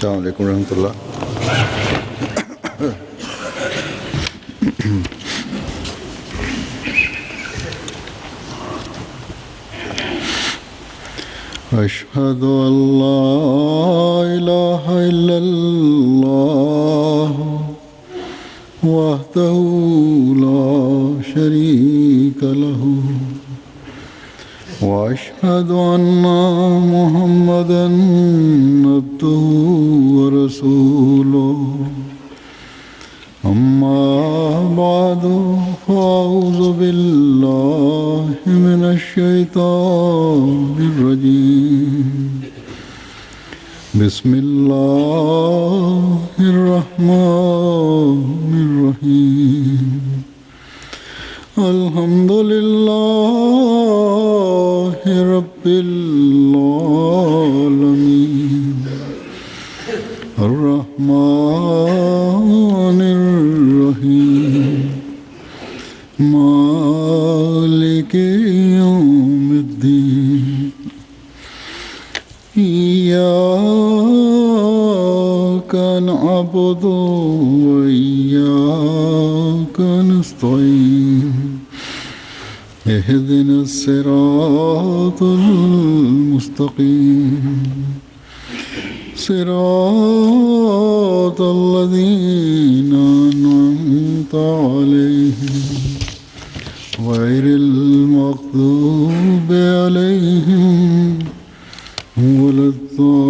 अस्सलाम वालेकुम रहमतुल्लाह। अशहदु अल्ला इलाहा इल्लल्लाह वहदहु ला शरीका लहु वअशहदु अन्ना मुहम्मदन अब्दुहु व रसूलुहु अम्मा बअदु फ़अऊज़ु बिल्लाहि मिनश शैतानिर रजीम बिस्मिल्लाहिर रहमानिर रहीम अल्हम्दुलिल्लाहि रब्बिल आलमीन अर्रहमानिर रहीम मालिकि यौमिद्दीन इय्याका नअबुदु व इय्याका नस्तईन इहदिनस सिरातल मुस्तकीम सिरातल लज़ीना अनअमता अलैहिम गैरिल मग़दूबि अलैहिम वलद्दाल्लीन।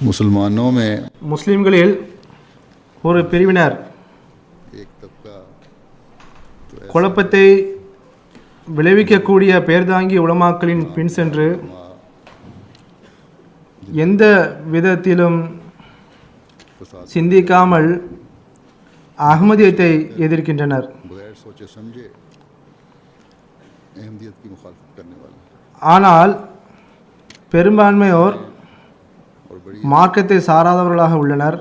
मुसलमानों में முஸ்லிம்களில் ஒரு பிரிவினர் குழப்பத்தை விளைவிக்கக்கூடிய பேர்தாங்கி உலமாக்களின் பின் சென்று எந்த விதத்திலும் சிந்திக்காமல் அஹ்மதியத்தை எதிர்க்கின்றனர். ஆனால் பெரும்பான்மையோர் மார்க்கத்தை சாராதவர்களாக உள்ளனர்.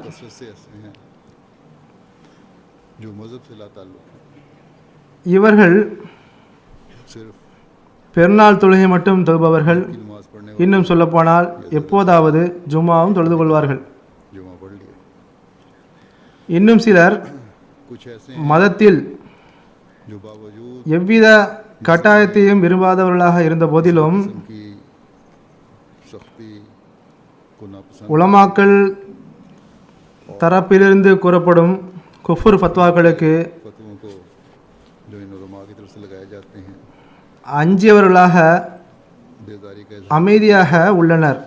இவர்கள் பெருநாள் தொழுகை மட்டும் தொழுபவர்கள். இன்னும் சொல்லப்போனால் எப்போதாவது ஜும்மாவும் தொழுது கொள்வார்கள். இன்னும் சிலர் மதத்தில் எவ்வித கட்டாயத்தையும் விரும்பாதவர்களாக இருந்த போதிலும் உலமாக்கள் தரப்பிலிருந்து கூறப்படும் குஃபுர் ஃபத்வாக்களுக்கு அஞ்சியவர்களாக அமைதியாக உள்ளனர்.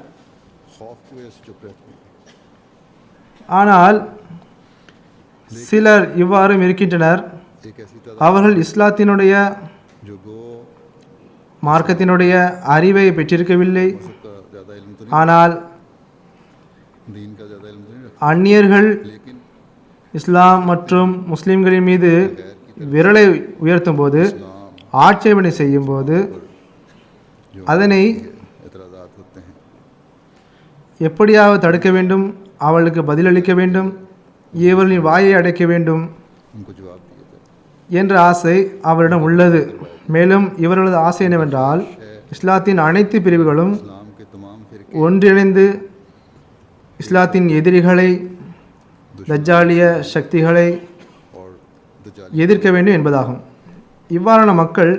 ஆனால் சிலர் இவ்வாறும் இருக்கின்றனர். அவர்கள் இஸ்லாத்தினுடைய மார்க்கத்தினுடைய அறிவை பெற்றிருக்கவில்லை. ஆனால் அந்நியர்கள் இஸ்லாம் மற்றும் முஸ்லிம்களின் மீது விரலை உயர்த்தும் போது, ஆட்சேபனை செய்யும் போது அதனை எப்படியாவது தடுக்க வேண்டும், அவளுக்கு பதிலளிக்க வேண்டும், இவர்களின் வாயை அடைக்க வேண்டும் என்ற ஆசை அவரிடம் உள்ளது. மேலும் இவர்களது ஆசை என்னவென்றால், இஸ்லாத்தின் அனைத்து பிரிவுகளும் ஒன்றிணைந்து இஸ்லாத்தின் எதிரிகளை, தஜ்ஜாலிய சக்திகளை எதிர்க்க வேண்டும் என்பதாகும். இவ்வாறான மக்கள்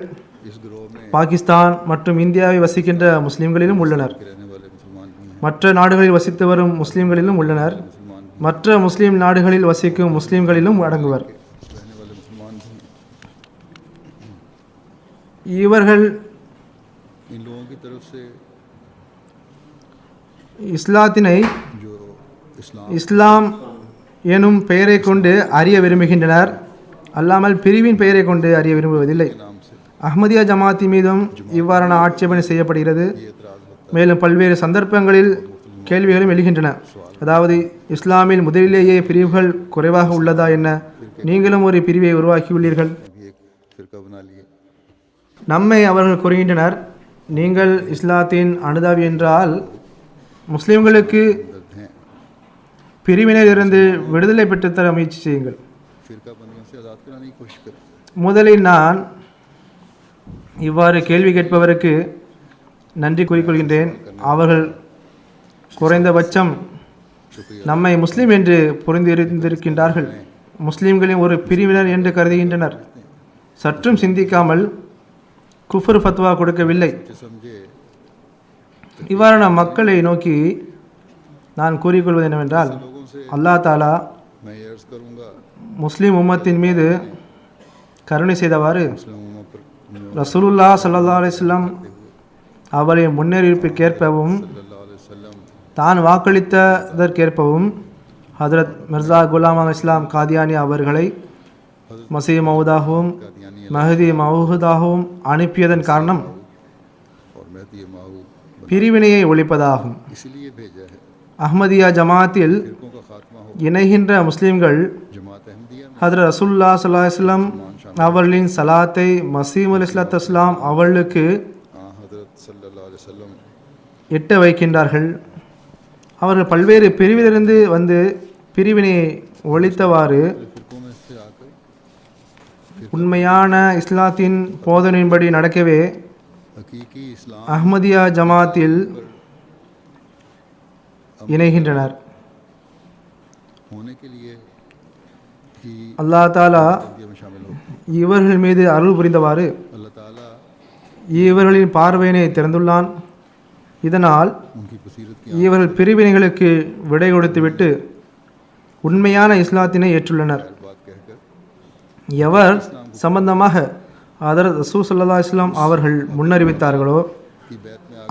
பாகிஸ்தான் மற்றும் இந்தியாவை வசிக்கின்ற முஸ்லிம்களிலும் உள்ளனர். மற்ற நாடுகளில் வசித்து வரும் முஸ்லிம்களிலும் உள்ளனர். மற்ற முஸ்லிம் நாடுகளில் வசிக்கும் முஸ்லிம்களிலும் அடங்குவர். இவர்கள் இஸ்லாத்தினை இஸ்லாம் எனும் பெயரை கொண்டு அறிய விரும்புகின்றனர், அல்லாமல் பிரிவின் பெயரை கொண்டு அறிய விரும்புவதில்லை. அஹ்மதியா ஜமாத்தி மீதும் இவ்வாறான ஆட்சேபனை செய்யப்படுகிறது. மேலும் பல்வேறு சந்தர்ப்பங்களில் கேள்விகளும் எழுகின்றன. அதாவது, இஸ்லாமில் முதலிலேயே பிரிவுகள் குறைவாக உள்ளதா என்ன? நீங்களும் ஒரு பிரிவை உருவாக்கியுள்ளீர்கள். நம்மை அவர்கள் கூறுகின்றனர், நீங்கள் இஸ்லாத்தின் அனுதாபி என்றால் முஸ்லிம்களுக்கு பிரிவினரிலிருந்து விடுதலை பெற்றுத்தர முயற்சி செய்யுங்கள். முதலில் நான் இவ்வாறு கேள்வி கேட்பவருக்கு நன்றி கூறிக்கொள்கின்றேன். அவர்கள் குறைந்தபட்சம் நம்மை முஸ்லீம் என்று புரிந்திருக்கின்றார்கள். முஸ்லீம்களின் ஒரு பிரிவினர் என்று கருதுகின்றனர். சற்றும் சிந்திக்காமல் குஃபர் ஃபத்வா கொடுக்கவில்லை. இவ்வாறான மக்களை நோக்கி நான் கூறிக்கொள்வது என்னவென்றால், அல்லாஹ் தாலா முஸ்லீம் உம்மத்தின் மீது கருணை செய்தவாறு ரசூலுல்லாஹ் ஸல்லல்லாஹு அலைஹி வஸல்லம் அவரின் முன்னறிவிப்புக்கேற்பவும் தான் வாக்களித்ததற்கேற்பவும் ஹதரத் மிர்சா குலாம் இஸ்லாம் காதியானி அவர்களை மசீஹ் மவுதாகவும் மஹதி மவுதாகவும் அனுப்பியதன் காரணம் பிரிவினையை ஒழிப்பதாகும். அஹ்மதியா ஜமாத்தில் இணைகின்ற முஸ்லிம்கள் ஹதரத் ரசூலுல்லாஹ் ஸல்லல்லாஹு அலைஹி வஸல்லம் அவர்களின் சலாத்தை மசீஹ் அலைஹிஸ்ஸலாத்து வஸ்ஸலாம் அவர்களுக்கு எட்ட வைக்கின்றார்கள். அவர்கள் பல்வேறு பிரிவிலிருந்து வந்து பிரிவினையை ஒழித்தவாறு உண்மையான இஸ்லாத்தின் போதனையின்படி நடக்கவே அஹ்மதியா ஜமாத்தில் இணைகின்றனர். அல்லாஹ் தாலா இவர்கள் மீது அருள் புரிந்தவாறு இவர்களின் பார்வையினை திறந்துள்ளான். இதனால் இவர்கள் பிரிவினைகளுக்கு விடை கொடுத்துவிட்டு உண்மையான இஸ்லாத்தினை ஏற்றுள்ளனர். எவர் சம்பந்தமாக ஹதரத் ரசூல் ஸல்லல்லாஹு அலைஹி வஸல்லம் அவர்கள் முன்னறிவித்தார்களோ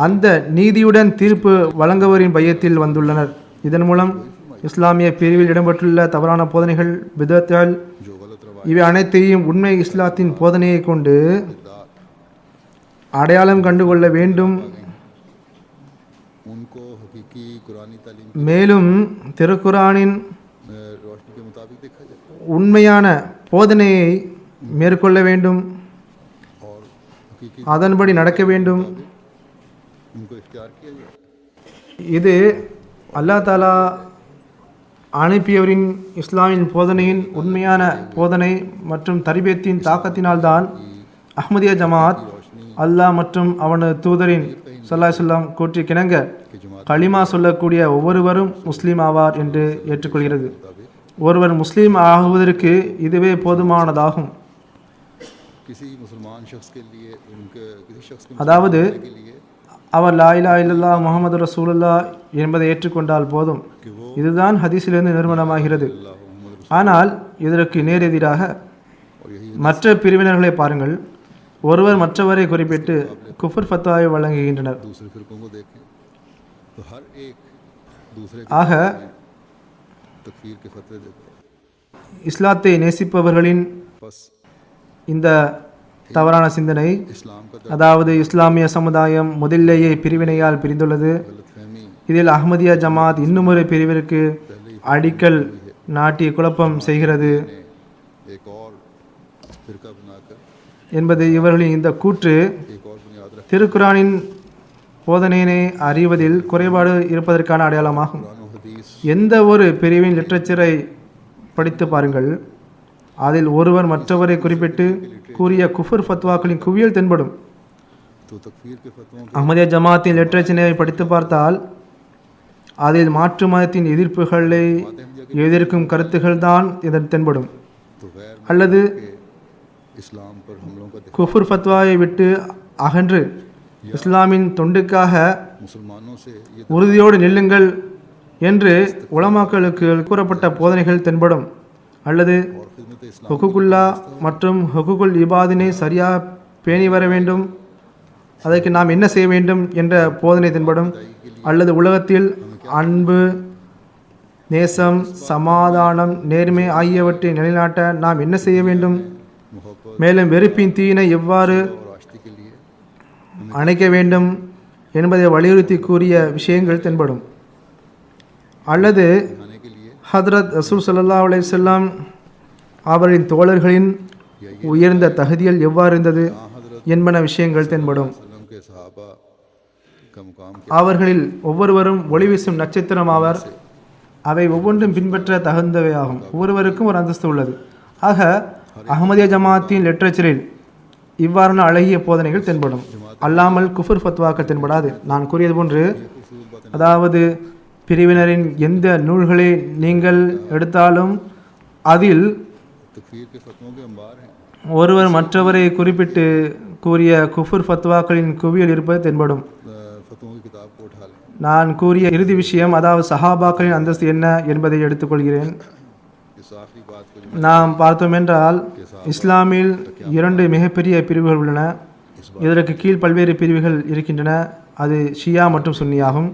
அந்த நீதியுடன் தீர்ப்பு வழங்குவரின் பையத்தில் வந்துள்ளனர். இதன் மூலம் இஸ்லாமிய பிரிவில் இடம்பெற்றுள்ள தவறான போதனைகள், பிதஅத்கள் இவை அனைத்தையும் உண்மை இஸ்லாத்தின் போதனையை கொண்டு அடையாளம் கண்டுகொள்ள வேண்டும். மேலும் திருக்குரானின் உண்மையான போதனையை மேற்கொள்ள வேண்டும், அதன்படி நடக்க வேண்டும். இது அல்லாஹ் தாலா அனுப்பியவரின் இஸ்லாமின் போதனையின் உண்மையான போதனை மற்றும் தர்பியத்தின் தாக்கத்தினால்தான் அஹ்மதியா ஜமாத் அல்லாஹ் மற்றும் அவனது தூதரின் ஸல்லல்லாஹு அலைஹி வஸல்லம் கூற்றிற்கிணங்க களிமா சொல்லக்கூடிய ஒவ்வொருவரும் முஸ்லீம் ஆவார் என்று ஏற்றுக்கொள்கிறது. ஒருவர் முஸ்லீம் ஆகுவதற்கு இதுவே போதுமானதாகும். அதாவது அவர் லா இலாஹா இல்லல்லாஹ் முஹம்மது ரசூலுல்லாஹ் என்பதை ஏற்றுக்கொண்டால் போதும். இதுதான் ஹதீஸிலிருந்து நிறுவனமாகிறது. ஆனால் இதற்கு நேரெதிராக மற்ற பிரிவினர்களை பாருங்கள். ஒருவர் மற்றவரை குறிப்பிட்டு குஃபர் ஃபத்வாவை வழங்குகின்றனர். ஆக இஸ்லாத்தை நேசிப்பவர்களின் இந்த தவறான சிந்தனை, அதாவது இஸ்லாமிய சமுதாயம் முதலிலேயே பிரிவினையால் பிரிந்துள்ளது. இதில் அஹ்மதியா ஜமாத் இன்னுமொரு பிரிவிற்கு அடிக்கல் நாட்டி குழப்பம் செய்கிறது என்பது இவர்களின் இந்த கூற்று திருக்குரானின் போதனையினை அறிவதில் குறைபாடு இருப்பதற்கான அடையாளமாகும். எந்த ஒரு பிரிவின் லிட்ரேச்சரை படித்து பாருங்கள், அதில் ஒருவர் மற்றவரை குறிப்பிட்டு கூறிய குஃபர் ஃபத்வாக்களின் குவியல் தென்படும். அஹ்மதியா ஜமாத்தின் லிட்ரேச்சரை படித்து பார்த்தால் அதில் மாற்று மதத்தின் எதிர்ப்புகளை எதிர்க்கும் கருத்துகள் தான் இதன் தென்படும். அல்லது குஃபர் ஃபத்வாவை விட்டு அகன்று இஸ்லாமின் தொண்டுக்காக உறுதியோடு நில்லுங்கள் என்று உலமாக்களுக்கு கூறப்பட்ட போதனைகள் தென்படும். அல்லது ஹுகுகுல்லா மற்றும் ஹுகுகுல் இபாதினை சரியாக பேணி வர வேண்டும், அதற்கு நாம் என்ன செய்ய வேண்டும் என்ற போதனை தென்படும். அல்லது உலகத்தில் அன்பு, நேசம், சமாதானம், நேர்மை ஆகியவற்றை நிலைநாட்ட நாம் என்ன செய்ய வேண்டும், மேலும் வெறுப்பின் தீயினை எவ்வாறு அணைக்க வேண்டும் என்பதை வலியுறுத்தி கூறிய விஷயங்கள் தென்படும். அல்லது ஹதரத் ரசூல் ஸல்லல்லாஹு அலைஹி வஸல்லம் அவரின் தோழர்களின் உயர்ந்த தகுதிகள் எவ்வாறு இருந்தது என்பன விஷயங்கள் தென்படும். அவர்களில் ஒவ்வொருவரும் ஒளி வீசும் நட்சத்திரம் ஆவர். அவை ஒவ்வொன்றும் பின்பற்ற தகுந்தவையாகும். ஒவ்வொருவருக்கும் ஒரு அந்தஸ்து உள்ளது. ஆக அஹ்மதியா ஜமாத்தின் லிட்ரேச்சரில் இவ்வாறான அழகிய போதனைகள் தென்படும், அல்லாமல் குஃபர் ஃபத்வாக்கள் தென்படாது. நான் கூறியது போன்று, அதாவது பிரிவினரின் எந்த நூல்களை நீங்கள் எடுத்தாலும் அதில் तकफीर के फतवों के अंबार हैं। ஒருவர் மற்றவரை குறிப்பிட்டு கூறிய குஃபர் ஃபத்வாக்களின் குவியல் இருப்பது தென்படும். फतवों की किताब को उठा लें। நான் கூறிய இறுதி விஷயம், அதாவது சஹாபாக்களின் அந்தஸ்து என்ன என்பதை எடுத்துக்கொள்கிறேன். इस आखिरी बात को நாம் பார்த்தோம் என்றால், இஸ்லாமில் 2 மிகப்பெரிய பிரிவுகள் உள்ளன. இதற்கு கீழ் பல்வேறு பிரிவுகள் இருக்கின்றன. அது ஷியா மற்றும் சுன்னியாகும்.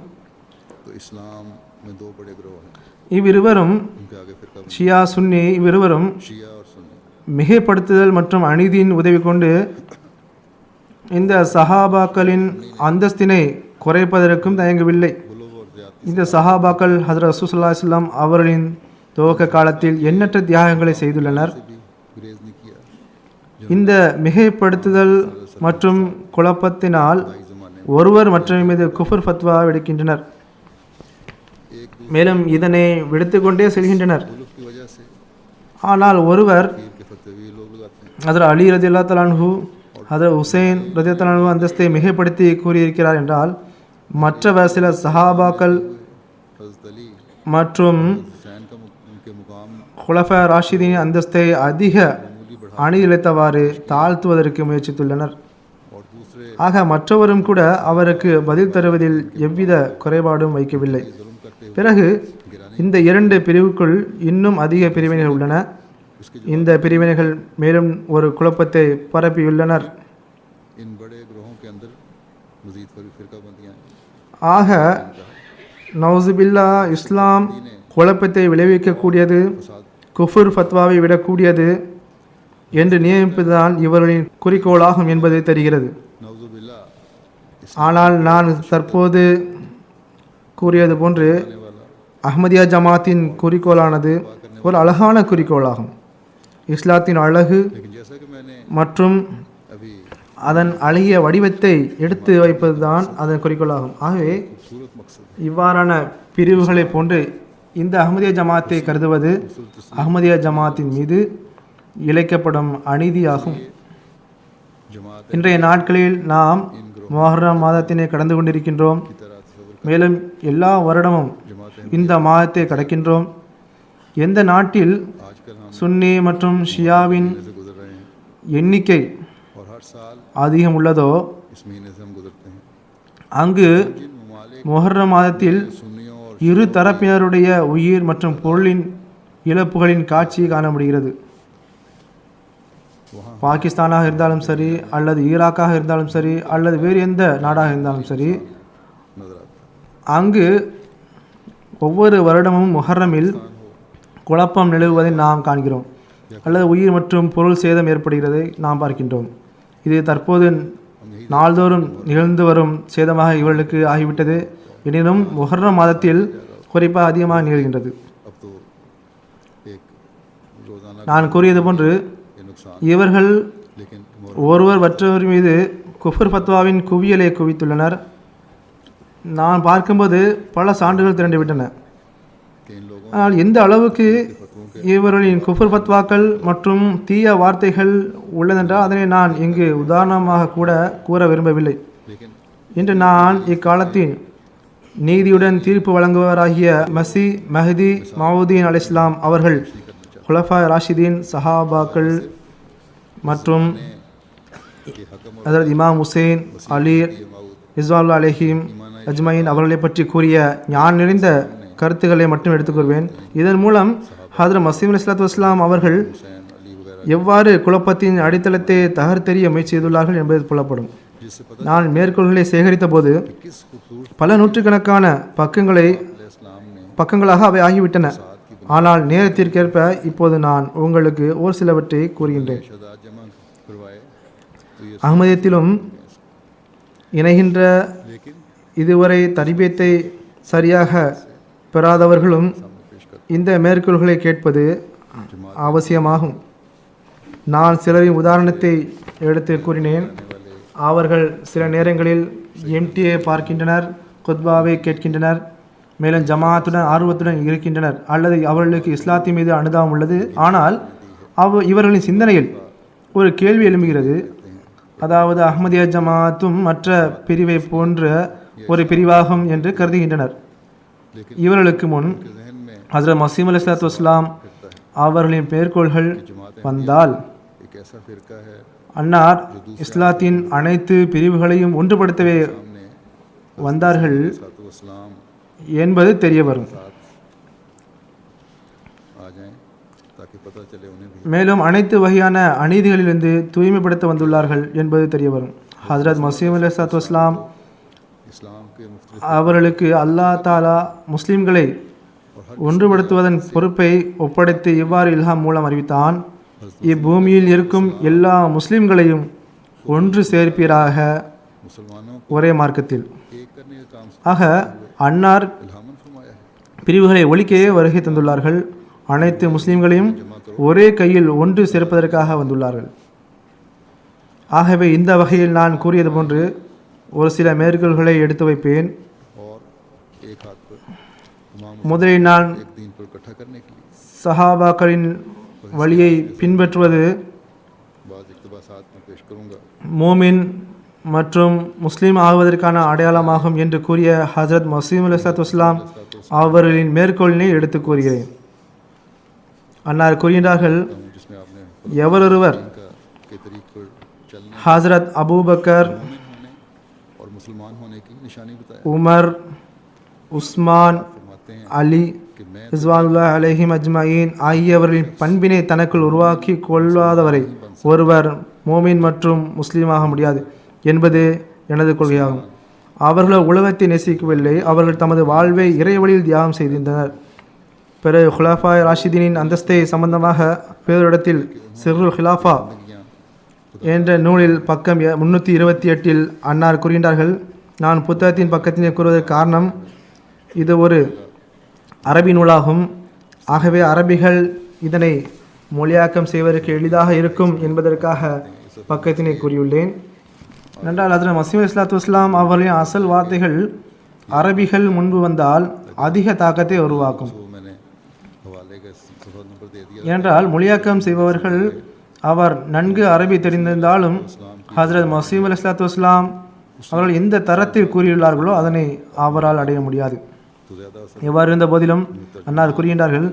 तो इस्लाम में 2 बड़े ग्रोह हैं। இவ்விருவரும், उनके आगे फिरका ஷியா சுன்னி, இவ்விருவரும் शिया और सुन्नी। மிகைப்படுத்துதல் மற்றும் அநீதியின் உதவி கொண்டு இந்த சஹாபாக்களின் அந்தஸ்தினை குறைப்பதற்கும் தயங்கவில்லை. गुलोब और ज़्यादती இந்த சஹாபாக்கள் ஹஜ்ரத் ரசூலுல்லாஹி ஸல்லல்லாஹு அலைஹி வஸல்லம் அவர்களின் துவக்க காலத்தில் எண்ணற்ற தியாகங்களை செய்துள்ளனர். भी गुरेज नहीं किया। இந்த மிகைப்படுத்துதல் மற்றும் குழப்பத்தினால் ஒருவர் மற்றவர் மீது குஃபர் ஃபத்வா விடுக்கின்றனர், மேலும் இதனை விடுத்துக்கொண்டே செல்கின்றனர். गुलोब की वजह से ஆனால் ஒருவர் पीर के फतवे भी लोग लगाते हैं। ஹஜ்ரத் அலி ரலியல்லாஹு தஆலா அன்ஹு, ஹஜ்ரத் ஹுசைன் ரலியல்லாஹு தஆலா அன்ஹு அந்தஸ்தை மிகைப்படுத்தி கூறியிருக்கிறார் என்றால், மற்றவர் சில சஹாபாக்கள் हज़रत अली மற்றும் हुसैन का उनके मुकाम குலஃபா ராஷிதீன் அந்தஸ்தை அதிக அணியிழைத்தவாறு தாழ்த்துவதற்கு முயற்சித்துள்ளனர். और दूसरे ஆக மற்றவரும் கூட அவருக்கு பதில் தருவதில் எவ்வித குறைபாடும் வைக்கவில்லை. जुल्म करते हुए பிறகு இந்த 2 பிரிவுக்குள் இன்னும் அதிக பிரிவினைகள் உள்ளன. இந்த பிரிவினைகள் மேலும் ஒரு குழப்பத்தை பரப்பியுள்ளனர். इन बड़े ग्रोहों के अंदर मजीद फिरका बंदियाँ ஆக நவுசுபில்லா, இஸ்லாம் குழப்பத்தை விளைவிக்கக்கூடியது, குஃபுர் ஃபத்வாவை விடக்கூடியது என்று நியமிப்பதுதான் இவர்களின் குறிக்கோளாகும் என்பது தெரிகிறது. नौजुबिल्ला ஆனால் நான் தற்போது கூறியது போன்று அஹ்மதியா ஜமாத்தின் குறிக்கோளானது ஒரு அழகான குறிக்கோளாகும். இஸ்லாத்தின் அழகு लेकिन जैसा कि मैंने மற்றும் अभी அதன் அழகிய வடிவத்தை எடுத்து வைப்பதுதான் அதன் குறிக்கோளாகும். ஆகவே खूबसूरत मकसद இவ்வாறான பிரிவுகளை போன்று இந்த அஹ்மதியா ஜமாத்தை கருதுவது அஹ்மதியா ஜமாத்தின் மீது இழைக்கப்படும் அநீதியாகும். जमात இன்றைய நாட்களில் நாம் முஹர்ரம் மாதத்தினை கடந்து கொண்டிருக்கின்றோம். की तरह तस्वुर மேலும் எல்லா வருடமும் இந்த மாதத்தை கடக்கின்றோம். எந்த நாட்டில் आजकल हम சுன்னி மற்றும் ஷியாவின் से गुजर रहे हैं எண்ணிக்கை और हर साल அதிகம் உள்ளதோ इस महीने से हम गुजरते हैं। அங்கு जिन ममालिक முஹர்ரம் மாதத்தில் सुन्नियों और இரு தரப்பினருடைய உயிர் மற்றும் பொருளின் இழப்புகளின் காட்சி காண முடிகிறது. பாகிஸ்தானாக இருந்தாலும் சரி, அல்லது ஈராக்காக இருந்தாலும் சரி, அல்லது வேறு எந்த நாடாக இருந்தாலும் சரி, नजर आता அங்கு ஒவ்வொரு வருடமும் முஹர்ரமில் குழப்பம் நிலவுவதை நாம் காண்கிறோம், அல்லது உயிர் மற்றும் பொருள் சேதம் ஏற்படுகிறதை நாம் பார்க்கின்றோம். இது தற்போது நாள்தோறும் நிகழ்ந்து வரும் சேதமாக இவர்களுக்கு ஆகிவிட்டது. எனினும் முஹர்ரம் மாதத்தில் குறிப்பாக அதிகமாக நிகழ்கின்றது. अब तो एक रोजाना நான் கூறியது போன்று ये नुकसान, இவர்கள் लेकिन ஒருவர் மற்றவர் மீது குஃபர் ஃபத்வாவின் குவியலை குவித்துள்ளனர். நான் பார்க்கும்போது பல சான்றுகள் திரண்டுவிட்டன. कि इन लोगों ஆனால் எந்த அளவுக்கு இவர்களின் குஃபர் ஃபத்வாக்கள் மற்றும் தீய வார்த்தைகள் உள்ளதென்றால் அதனை நான் இங்கு உதாரணமாக கூட கூற விரும்பவில்லை. लेकिन இன்று நான் இக்காலத்தின் நீதியுடன் தீர்ப்பு வழங்குவராகிய மசி மஹதி மவுதீன் அல் இஸ்லாம் அவர்கள், குலஃபா ராஷிதீன், சஹாபாக்கள் மற்றும் ये हकम ஹஜ்ரத் இமாம் ஹுசைன், அலி இஸ்வால் அலைஹிம் அஜ்மைன் அவர்களை பற்றி கூறிய ஞான் நிறைந்த கருத்துக்களை மட்டும் எடுத்துக்கொள்வேன். இதன் மூலம் ஹஜ்ரத் மசீம் இஸ்லாத்து வஸ்லாம் அவர்கள் हुसैन अली वगैरह எவ்வாறு குழப்பத்தின் அடித்தளத்தை தகர்த்தெறிய முயற்சி செய்துள்ளார்கள் என்பது புலப்படும். जिससे पता நான் மேற்கோள்களை சேகரித்த போது किस खूबसूरत பல நூற்றுக்கணக்கான इस्लाम ने பக்கங்களாக அவை ஆகிவிட்டன. ஆனால் நேரத்திற்கேற்ப இப்போது நான் உங்களுக்கு ஒரு சிலவற்றை கூறுகின்றேன். शदात जमा करवाए तो ये அஹ்மதியத்திலும் இணைகின்ற लेकिन இதுவரை தரிபியத்தை சரியாக பெறாதவர்களும் पेश कर இந்த மேற்கோள்களை கேட்பது அவசியமாகும். நான் சிலரின் உதாரணத்தை எடுத்து கூறினேன். அவர்கள் சில நேரங்களில் எம்டியை பார்க்கின்றனர், குத்பாவை கேட்கின்றனர், மேலும் ஜமாத்துடன் ஆர்வத்துடன் இருக்கின்றனர், அல்லது அவர்களுக்கு இஸ்லாத்தின் மீது அனுதாபம் உள்ளது. ஆனால் இவர்களின் சிந்தனையில் ஒரு கேள்வி எழும்புகிறது. அதாவது அஹ்மதியா ஜமாத்தும் மற்ற பிரிவை போன்ற ஒரு பிரிவாகும் என்று கருதுகின்றனர். இவர்களுக்கு முன் जहन में ஹஜ்ரத் மசீம் அலைஹிஸ்ஸலாத்து வஸ்ஸலாம் அவர்களின் மேற்கோள்கள் வந்தால் एक ऐसा फिरका है அன்னார் இஸ்லாத்தின் அனைத்து பிரிவுகளையும் ஒன்றுபடுத்தவே हमने வந்தார்கள் सलाम என்பது தெரிய வரும். आ जाएं ताकि पता चले उन्हें भी மேலும் அனைத்து வகையான அநீதிகளிலிருந்து தூய்மைப்படுத்த வந்துள்ளார்கள் என்பது தெரிய வரும். ஹஜ்ரத் மசீம் அலைஹிஸ்ஸலாத்து வஸ்ஸலாம் इस्लाम के मुख्तलिफ அவர்களுக்கு அல்லாஹ் தாலா முஸ்லிம்களை ஒன்றுபடுத்துவதன் பொறுப்பை ஒப்படைத்து இவ்வாறு இல்ஹாம் மூலம் அறிவித்தான். இப்பூமியில் இருக்கும் எல்லா முஸ்லிம்களையும் ஒன்று சேர்ப்பீராக मुसलमानों ஒரே மார்க்கத்தில். को एक करने का काम ஆக அன்னார் इल्हामन फरमाया है। பிரிவுகளை ஒழிக்கையே வருகை தந்துள்ளார்கள். அனைத்து முஸ்லிம்களையும் ஒரே கையில் ஒன்று சேர்ப்பதற்காக வந்துள்ளார்கள். ஆகவே இந்த வகையில் நான் கூறியது போன்று ஒரு சில மேற்கோள்களை எடுத்து வைப்பேன். और एक हाथ पर तमाम முதலில் நான் एक दिन पर इकट्ठा करने के लिए சஹாபாக்களின் வழியை பின்பற்றுவது बाद इक़्तिबासात में पेश करूँगा। மோமின் மற்றும் முஸ்லீம் ஆகுவதற்கான அடையாளமாகும் என்று கூறிய ஹஜரத் மசீம் அலைஹிஸ்ஸலாத்து வஸ்ஸலாம் அவர்களின் மேற்கோளினை எடுத்து கூறுகிறேன். அன்னார் கூறுகின்றார்கள், जिसमें आपने எவரொருவர் का के तरीक़ पर चलने ஹஜரத் அபூபக்கர், मोमिन होने और मुसलमान होने की निशानी बताया। உமர், உஸ்மான், फरमाते हैं அலி कि मैं ரிஸ்வானுல்லாஹி அலைஹிம் அஜ்மஈன் ஆகியவர்களின் பண்பினை தனக்குள் உருவாக்கி கொள்ளாதவரை ஒருவர் மோமின் மற்றும் முஸ்லீமாக முடியாது என்பது எனது கொள்கையாகும். அவர்கள் உலகத்தை நேசிக்கவில்லை, அவர்கள் தமது வாழ்வை இறைவழியில் தியாகம் செய்திருந்தனர். பிறகு ஹுலாஃபாய் ராஷிதீனின் அந்தஸ்தை சம்பந்தமாக பேரிடத்தில் சிர்ருல் ஹிலாஃபா என்ற நூலில் பக்கம் 328 அன்னார் கூறுகின்றார்கள், நான் புத்தகத்தின் பக்கத்தினை கூறுவதற்கு காரணம் இது ஒரு அரபி நூலாகும். ஆகவே அரபிகள் இதனை மொழியாக்கம் செய்வதற்கு எளிதாக இருக்கும் என்பதற்காக பக்கத்தினை கூறியுள்ளேன். என்றால் ஹஜ்ரத் மசீம் அலைஹிஸ்ஸலாத்து வஸ்ஸலாம் அவர்களின் அசல் வார்த்தைகள் அரபிகள் முன்பு வந்தால் அதிக தாக்கத்தை உருவாக்கும். वो मैंने हवाले का सफ़ा नंबर दे दिया। ஏனென்றால் மொழியாக்கம் செய்பவர்கள் அவர் நன்கு அரபி தெரிந்திருந்தாலும் ஹஜ்ரத் மசீம் அலைஹிஸ்ஸலாத்து வஸ்ஸலாம் அவர்கள் எந்த தரத்தில் கூறியுள்ளார்களோ அதனை அவரால் அடைய முடியாது. तो ज़्यादा असर எவ்வாறு இருந்த போதிலும் அன்னார் கூறுகின்றார்கள்,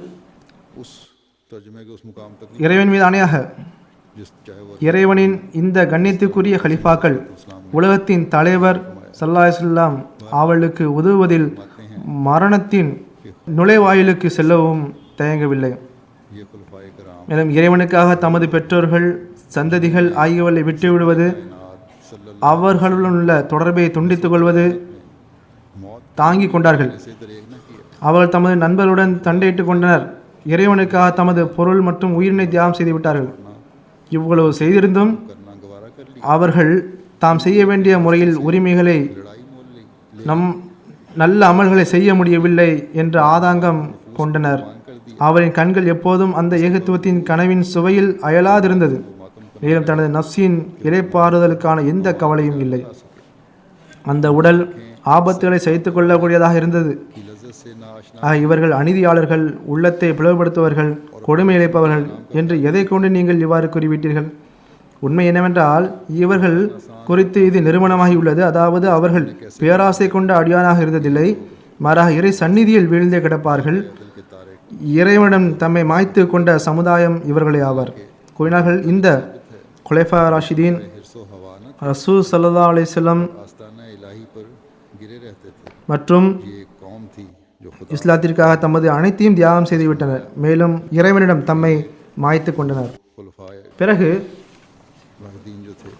उस तर्जुमे के उस मुकाम तक இறைவன் மீது ஆணையாக जिस चाहे वो இறைவனின் இந்த கண்ணியத்துக்குரிய खलीफाக்கள் உலகத்தின் தலைவர் ஸல்லல்லாஹு அலைஹி வஸல்லம் அவளுக்கு உதவுவதில் மரணத்தின் நுழைவாயிலுக்கு செல்லவும் தயங்கவில்லை. ये खुलफाए कराम மேலும் இறைவனுக்காக தமது பெற்றோர்கள், சந்ததிகள் ஆகியவர்களை விட்டுவிடுவது, அவர்களுடன் உள்ள தொடர்பை துண்டித்துக் கொள்வது मौत தாங்கிக் கொண்டார்கள். से दरेग न किया। அவர்கள் தமது நண்பர்களுடன் சண்டையிட்டுக் கொண்டனர். இறைவனுக்காக தமது பொருள் மற்றும் உயிரினை தியாகம் செய்து விட்டார்கள். இவ்வளவு செய்திருந்தும் करना गवारा कर ली, அவர்கள் தாம் செய்ய வேண்டிய முறையில் உரிமைகளை लड़ाई मोल ली, நம் நல்ல அமல்களை செய்ய முடியவில்லை என்ற ஆதங்கம் கொண்டனர். அவரின் கண்கள் எப்போதும் அந்த ஏகத்துவத்தின் கனவின் சுவையில் அயலாதிருந்தது. மேலும் தனது நஃப்ஸின் இறைப்பாறுதலுக்கான எந்த கவலையும் இல்லை. அந்த உடல் ஆபத்துகளை சகித்துக் கொள்ளக்கூடியதாக இருந்தது. की लज्जत से नाआशना ஆக இவர்கள் அநீதியாளர்கள், உள்ளத்தை பிளவுபடுத்துவர்கள், கொடுமை இழைப்பவர்கள் என்று எதை கொண்டு நீங்கள் இவ்வாறு கூறிவிட்டீர்கள்? உண்மை என்னவென்றால் இவர்கள் குறித்து இது நிறுவனமாகி உள்ளது. அதாவது அவர்கள் பேராசை கொண்ட அடியானாக இருந்ததில்லை, மாறாக இறை சந்நிதியில் வீழ்ந்தே கிடப்பார்கள். के तारे இறைவனிடம் தம்மை மாய்த்து கொண்ட சமுதாயம் இவர்களே ஆவர். கூறினார்கள், இந்த குலைஃபா ராஷிதீன் हिरसो हवा न ரசூல் ஸல்லல்லாஹு அலைஹி வஸல்லம் आस्ताना इलाही पर गिरे रहते थे। மற்றும் ये एक कौम थी जो खुदा இஸ்லாத்திற்காக தமது அனைத்தையும் தியாகம் செய்துவிட்டனர். மேலும் இறைவனிடம் தம்மை மாய்த்து கொண்டனர். खुलफाए பிறகு राशिदीन जो थे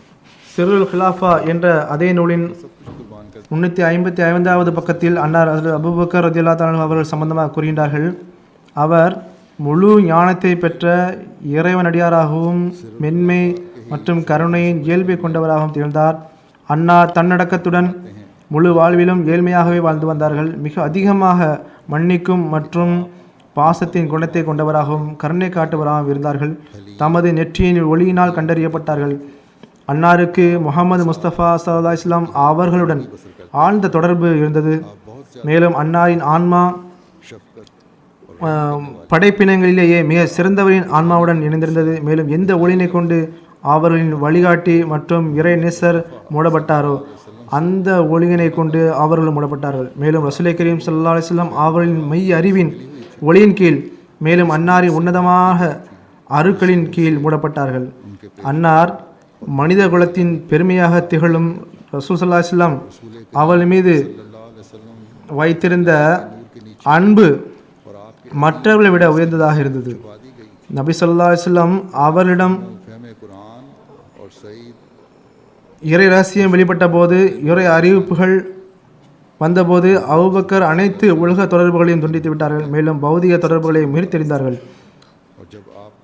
சிர்ருல் ஹிலாஃபா என்ற அதே நூலின் सब कुछ कुर्बान कर 355வது பக்கத்தில் அன்னார் ஹஜ்ரத் அபூபக்கர் ரலியல்லாஹு தஆலா அவர்கள் சம்பந்தமாக கூறுகின்றார்கள், அவர் முழு ஞானத்தை பெற்ற இறைவனடியாராகவும் மென்மை மற்றும் கருணையின் இயல்பை கொண்டவராகவும் திகழ்ந்தார். அன்னார் தன்னடக்கத்துடன் முழு வாழ்விலும் ஏழ்மையாகவே வாழ்ந்து வந்தார்கள். மிக அதிகமாக மன்னிக்கும் மற்றும் பாசத்தின் குணத்தை கொண்டவராகவும் கருணை காட்டுவராகவும் இருந்தார்கள். தமது நெற்றியின் ஒளியினால் கண்டறியப்பட்டார்கள். அன்னாருக்கு முஹம்மது முஸ்தபா ஸல்லல்லாஹு அலைஹி வஸல்லம் அவர்களுடன் ஆழ்ந்த தொடர்பு இருந்தது. மேலும் அன்னாரின் ஆன்மா படைப்பினங்களிலேயே மிக சிறந்தவரின் ஆன்மாவுடன் இணைந்திருந்தது. மேலும் எந்த ஒளினை கொண்டு அவர்களின் வழிகாட்டி மற்றும் இறை நேசர் மூடப்பட்டாரோ அந்த ஒளியினை கொண்டு அவர்கள் மூடப்பட்டார்கள். மேலும் ரசூலை கரீம் ஸல்லல்லாஹு அலைஹி வஸல்லம் அவர்களின் மெய் அறிவின் ஒளியின் கீழ் மேலும் அன்னாரின் உன்னதமாக அருக்களின் கீழ் மூடப்பட்டார்கள். அன்னார் மனித குலத்தின் பெருமையாக திகழும் ரசூல் ஸல்லல்லாஹு அலைஹி வஸல்லம் அவர்கள் மீது வைத்திருந்த அன்பு மற்றவர்களை விட உயர்ந்ததாக இருந்தது. நபி ஸல்லல்லாஹு அலைஹி வஸல்லம் அவர்களிடம் இறை ரகசியம் வெளிப்பட்ட போது, இறை அறிவிப்புகள் வந்தபோது அபூபக்கர் அனைத்து உலக தொடர்புகளையும் துண்டித்து விட்டார்கள். மேலும் பௌதிக தொடர்புகளை முறித்தெறிந்தார்கள்.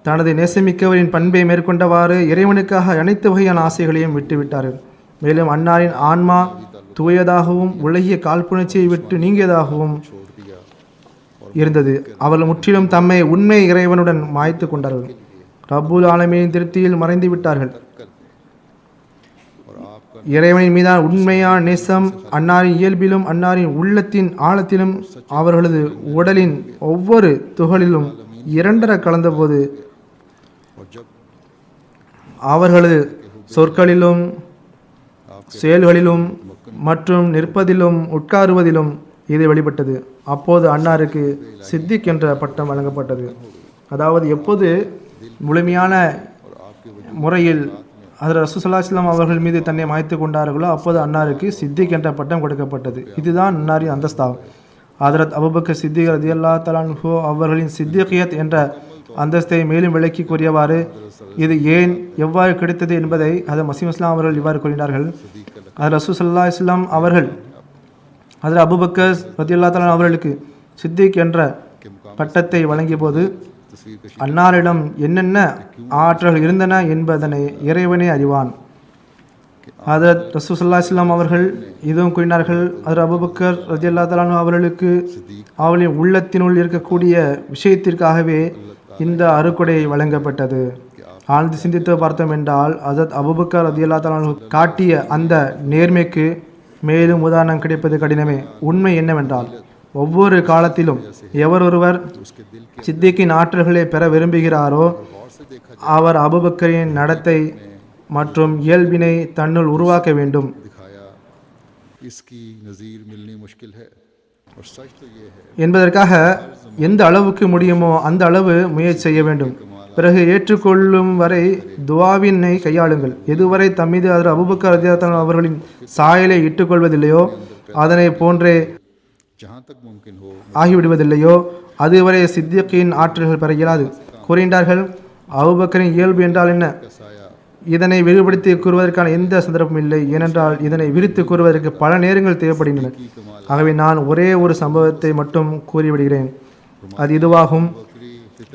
தனது நேசமிக்கவரின் பண்பை மேற்கொண்டவாறு இறைவனுக்காக அனைத்து வகையான ஆசைகளையும் விட்டுவிட்டார்கள். மேலும் அன்னாரின் ஆன்மா தூயதாகவும் உலகிய காழ்ப்புணர்ச்சியை விட்டு நீங்கியதாகவும் இருந்தது. அவர்கள் முற்றிலும் தம்மை உண்மை இறைவனுடன் மாய்த்து கொண்டார்கள். ரப்புல் ஆலமீனின் திருப்தியில் மறைந்து விட்டார்கள். இறைவனின் மீதான உண்மையான நேசம் அன்னாரின் இயல்பிலும் அன்னாரின் உள்ளத்தின் ஆழத்திலும் அவர்களது உடலின் ஒவ்வொரு துகளிலும் இரண்டர கலந்தபோது அவர்களது சொற்களிலும் செயல்களிலும் மற்றும் நிற்பதிலும் உட்காருவதிலும் இது வெளிப்பட்டது. அப்போது அன்னாருக்கு சித்திக் என்ற பட்டம் வழங்கப்பட்டது. அதாவது எப்போது முழுமையான முறையில் ஹஜ்ரத் ரசூல் ஸல்லல்லாஹு அலைஹி வஸல்லம் அவர்கள் மீது தன்னை மாய்த்து கொண்டார்களோ அப்போது அன்னாருக்கு சித்திக் என்ற பட்டம் கொடுக்கப்பட்டது. இதுதான் அன்னாரின் அந்தஸ்தாகும். ஹஜ்ரத் அபூபக்கர் சித்திக் ரலியல்லாஹு தஆலா அன்ஹு அவர்களின் சித்திகியத் என்ற அந்தஸ்தை மேலும் விளக்கி கூறியவாறு, இது ஏன் எவ்வாறு கிடைத்தது என்பதை ஹஜ்ரத் மஸீஹ் இஸ்லாம் அவர்கள் இவ்வாறு கூறினார்கள். ஹஜ்ரத் ரசூல் ஸல்லல்லாஹு அலைஹி வஸல்லம் அவர்கள் ஹஜ்ரத் அபூபக்கர் ரலியல்லாஹு தஆலா அவர்களுக்கு சித்திக் என்ற பட்டத்தை வழங்கிய போது அன்னாரிடம் என்னென்ன ஆற்றல்கள் இருந்தன என்பதனை இறைவனே அறிவான். ஹஜ்ரத் ரசூல் ஸல்லல்லாஹு அலைஹி வஸல்லம் அவர்கள் இதுவும் கூறினார்கள், ஹஜ்ரத் அபூபக்கர் ரலியல்லாஹு தஆலா அன்ஹு அவர்களுக்கு அவளின் உள்ளத்தினுள் இருக்கக்கூடிய விஷயத்திற்காகவே இந்த அருக்கொடை வழங்கப்பட்டது. ஆழ்ந்து சிந்தித்து பார்த்தோம் என்றால் ஹஜ்ரத் அபூபக்கர் ரலியல்லாஹு தஆலா அன்ஹு காட்டிய அந்த நேர்மைக்கு மேலும் உதாரணம் கிடைப்பது கடினமே. உண்மை என்னவென்றால் ஒவ்வொரு காலத்திலும் எவரொருவர் சித்திக்கின் ஆற்றல்களை பெற விரும்புகிறாரோ அவர் அபூபக்கரின் நடத்தை மற்றும் இயல்பினை தன்னுள் உருவாக்க வேண்டும். என்பதற்காக எந்த அளவுக்கு முடியுமோ அந்த அளவு முயற்சி செய்ய வேண்டும். பிறகு ஏற்றுக்கொள்ளும் வரை துவாவினை கையாளுங்கள். எதுவரை தம்மீது ஹஜ்ரத் அபூபக்கர் ரலியல்லாஹு அன்ஹு அவர்களின் சாயலை இட்டுக்கொள்வதில்லையோ அதனை போன்றே ஆகிவிடுவதில்லையோ அதுவரை சித்திக்கின் ஆற்றல்கள் பெற இயலாது. கூறுகின்றார்கள், அபூபக்கரின் இயல்பு என்றால் என்ன? இதனை விரிவுபடுத்தி கூறுவதற்கான எந்த சந்தர்ப்பமும் இல்லை. ஏனென்றால் இதனை விரித்து கூறுவதற்கு பல நேரங்கள் தேவைப்படுகின்றன. ஆகவே நான் ஒரே ஒரு சம்பவத்தை மட்டும் கூறிவிடுகிறேன். அது இதுவாகும்.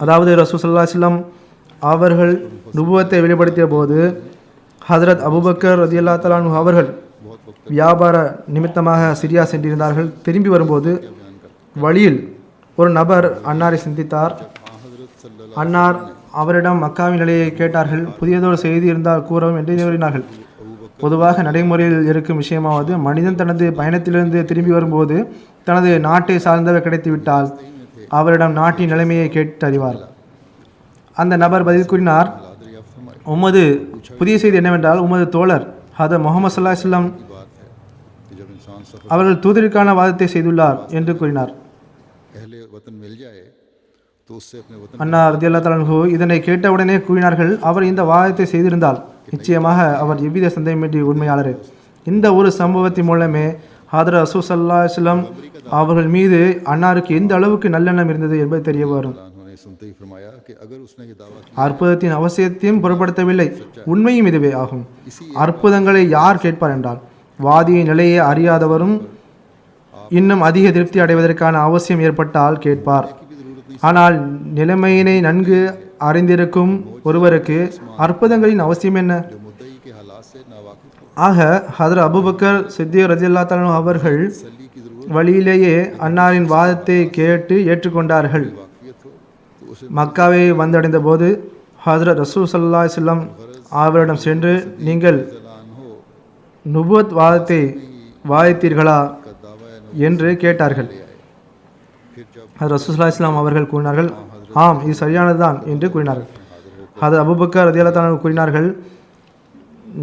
அதாவது ரசூல் ஸல்லல்லாஹு அலைஹி வஸல்லம் அவர்கள் நுபுவத்தை வெளிப்படுத்திய போது ஹஜ்ரத் அபூபக்கர் ரலியல்லாஹு தஆலா அன்ஹு அவர்கள் வியாபார நிமித்தமாக சிரியா சென்றிருந்தார்கள். திரும்பி வரும்போது வழியில் ஒரு நபர் அன்னாரை சந்தித்தார். அன்னார் அவரிடம் மக்காவின் நிலையை கேட்டார்கள். புதியதொரு செய்தி இருந்தால் கூறவும் என்று கூறினார்கள். பொதுவாக நடைமுறையில் இருக்கும் விஷயமாவது, மனிதன் தனது பயணத்திலிருந்து திரும்பி வரும்போது தனது நாட்டை சார்ந்தவர் கிடைத்துவிட்டால் அவரிடம் நாட்டின் நிலைமையை கேட்டு அறிவார். அந்த நபர் பதில் கூறினார், உமது புதிய செய்தி என்னவென்றால் உமது தோழர் ஹஜ்ரத் முஹம்மது ஸல்லல்லாஹு அலைஹி வஸல்லம் அவர்கள் தூதருக்கான வாதத்தை செய்துள்ளார் என்று கூறினார். அன்னா ரலியல்லாஹு தஆலா அன்ஹு இதனை கேட்டவுடனே கூறினார்கள், அவர் இந்த வாதத்தை செய்திருந்தால் நிச்சயமாக அவர் எவ்வித சந்தேகமின்றி உண்மையாளரே. இந்த ஒரு சம்பவத்தின் மூலமே ஹஜ்ரத் ரசூல் ஸல்லல்லாஹு அலைஹி வஸல்லம் அவர்கள் மீது அன்னாருக்கு எந்த அளவுக்கு நல்லெண்ணம் இருந்தது என்பது தெரிய வரும். அற்புதத்தின் அவசியத்தையும் பொருட்படுத்தவில்லை, உண்மையும் இதுவே ஆகும். அற்புதங்களை யார் கேட்பார் என்றால் வாதியின் நிலையை அறியாதவரும் இன்னும் அதிக திருப்தி அடைவதற்கான அவசியம் ஏற்பட்டால் கேட்பார். ஆனால் நிலைமையினை நன்கு அறிந்திருக்கும் ஒருவருக்கு அற்புதங்களின் அவசியம் என்ன? ஆக ஹஜ்ரத் அபூபக்கர் சித்திக் ரலியல்லாஹு தஆலா அன்ஹு அவர்கள் வழியிலேயே அன்னாரின் வாதத்தை கேட்டு ஏற்றுக்கொண்டார்கள். மக்காவை வந்தடைந்த போது ஹஜ்ரத் ரசூல் ஸல்லல்லாஹு அலைஹி வஸல்லம் அவரிடம் சென்று, நீங்கள் நுபுவத் வாதத்தை வாதித்தீர்களா என்று கேட்டார்கள். ஹஜ்ரத் ரசூல் ஸல்லல்லாஹு அலைஹி வஸல்லம் அவர்கள் கூறினார்கள், ஆம், இது சரியானதுதான் என்று கூறினார்கள். ஹதரத் அபூபக்கர் ரலியல்லாஹு அன்ஹு கூறினார்கள்,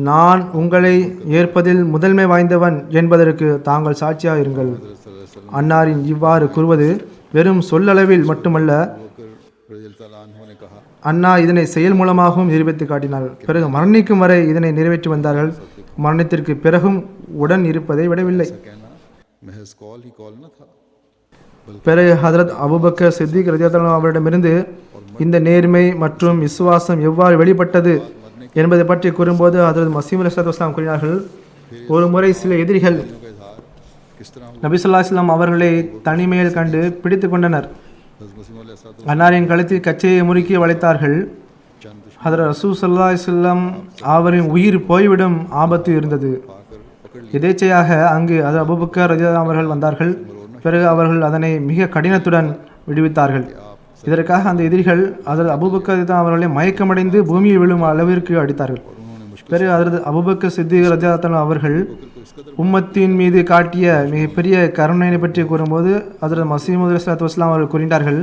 நான் உங்களை ஏற்பதில் முதன்மை வாய்ந்தவன் என்பதற்கு தாங்கள் சாட்சியாக இருங்கள். அன்னாரின் இவ்வாறு கூறுவது வெறும் சொல்லளவில் மட்டுமல்ல, அன்னா இதனை செயல் மூலமாகவும் நிரூபித்து காட்டினார்கள். பிறகு மரணிக்கும் வரை இதனை நிறைவேற்றி வந்தார்கள். மரணத்திற்கு பிறகும் உடன் இருப்பதை விடவில்லை. பிறகு ஹதரத் அபூபக்கர் சித்திக் ரலியல்லாஹு அன்ஹு அவரிடமிருந்து இந்த நேர்மை மற்றும் விசுவாசம் எவ்வாறு வெளிப்பட்டது என்பதை பற்றி கூறும்போது ஹதரத் மசீஹ் அலைஹிஸ்ஸலாத்து வஸ்ஸலாம் கூறினார்கள், ஒரு முறை சில எதிரிகள் நபி ஸல்லல்லாஹு அலைஹி வஸல்லம் அவர்களை தனிமையில் கண்டு பிடித்து கொண்டனர். அன்னாரின் கழுத்தில் கச்சையை முறுக்கி வளைத்தார்கள். ஹதரத் ரசூல் ஸல்லல்லாஹு அலைஹி வஸல்லம் அவரின் உயிர் போய்விடும் ஆபத்து இருந்தது. எதேச்சையாக அங்கு ஹதரத் அபூபக்கர் ரலியல்லாஹு அன்ஹு அவர்கள் வந்தார்கள். பிறகு அவர்கள் அதனை மிக கடினத்துடன் விடுவித்தார்கள். இதற்காக அந்த எதிரிகள் ஹதரத் அபூபக்கர் ரலியல்லாஹு அன்ஹு அவர்களை மயக்கமடைந்து பூமியில் விழும் அளவிற்கு அடித்தார்கள். பிறகு ஹதரத் அபூபக்கர் சித்திக் ரலியல்லாஹு அன்ஹு அவர்கள் உம்மத்தின் மீது காட்டிய மிகப்பெரிய கருணையை பற்றி கூறும்போது ஹதரத் மசீஹ் அலைஹிஸ்ஸலாத்து வஸ்ஸலாம் அவர்கள் கூறினார்கள்,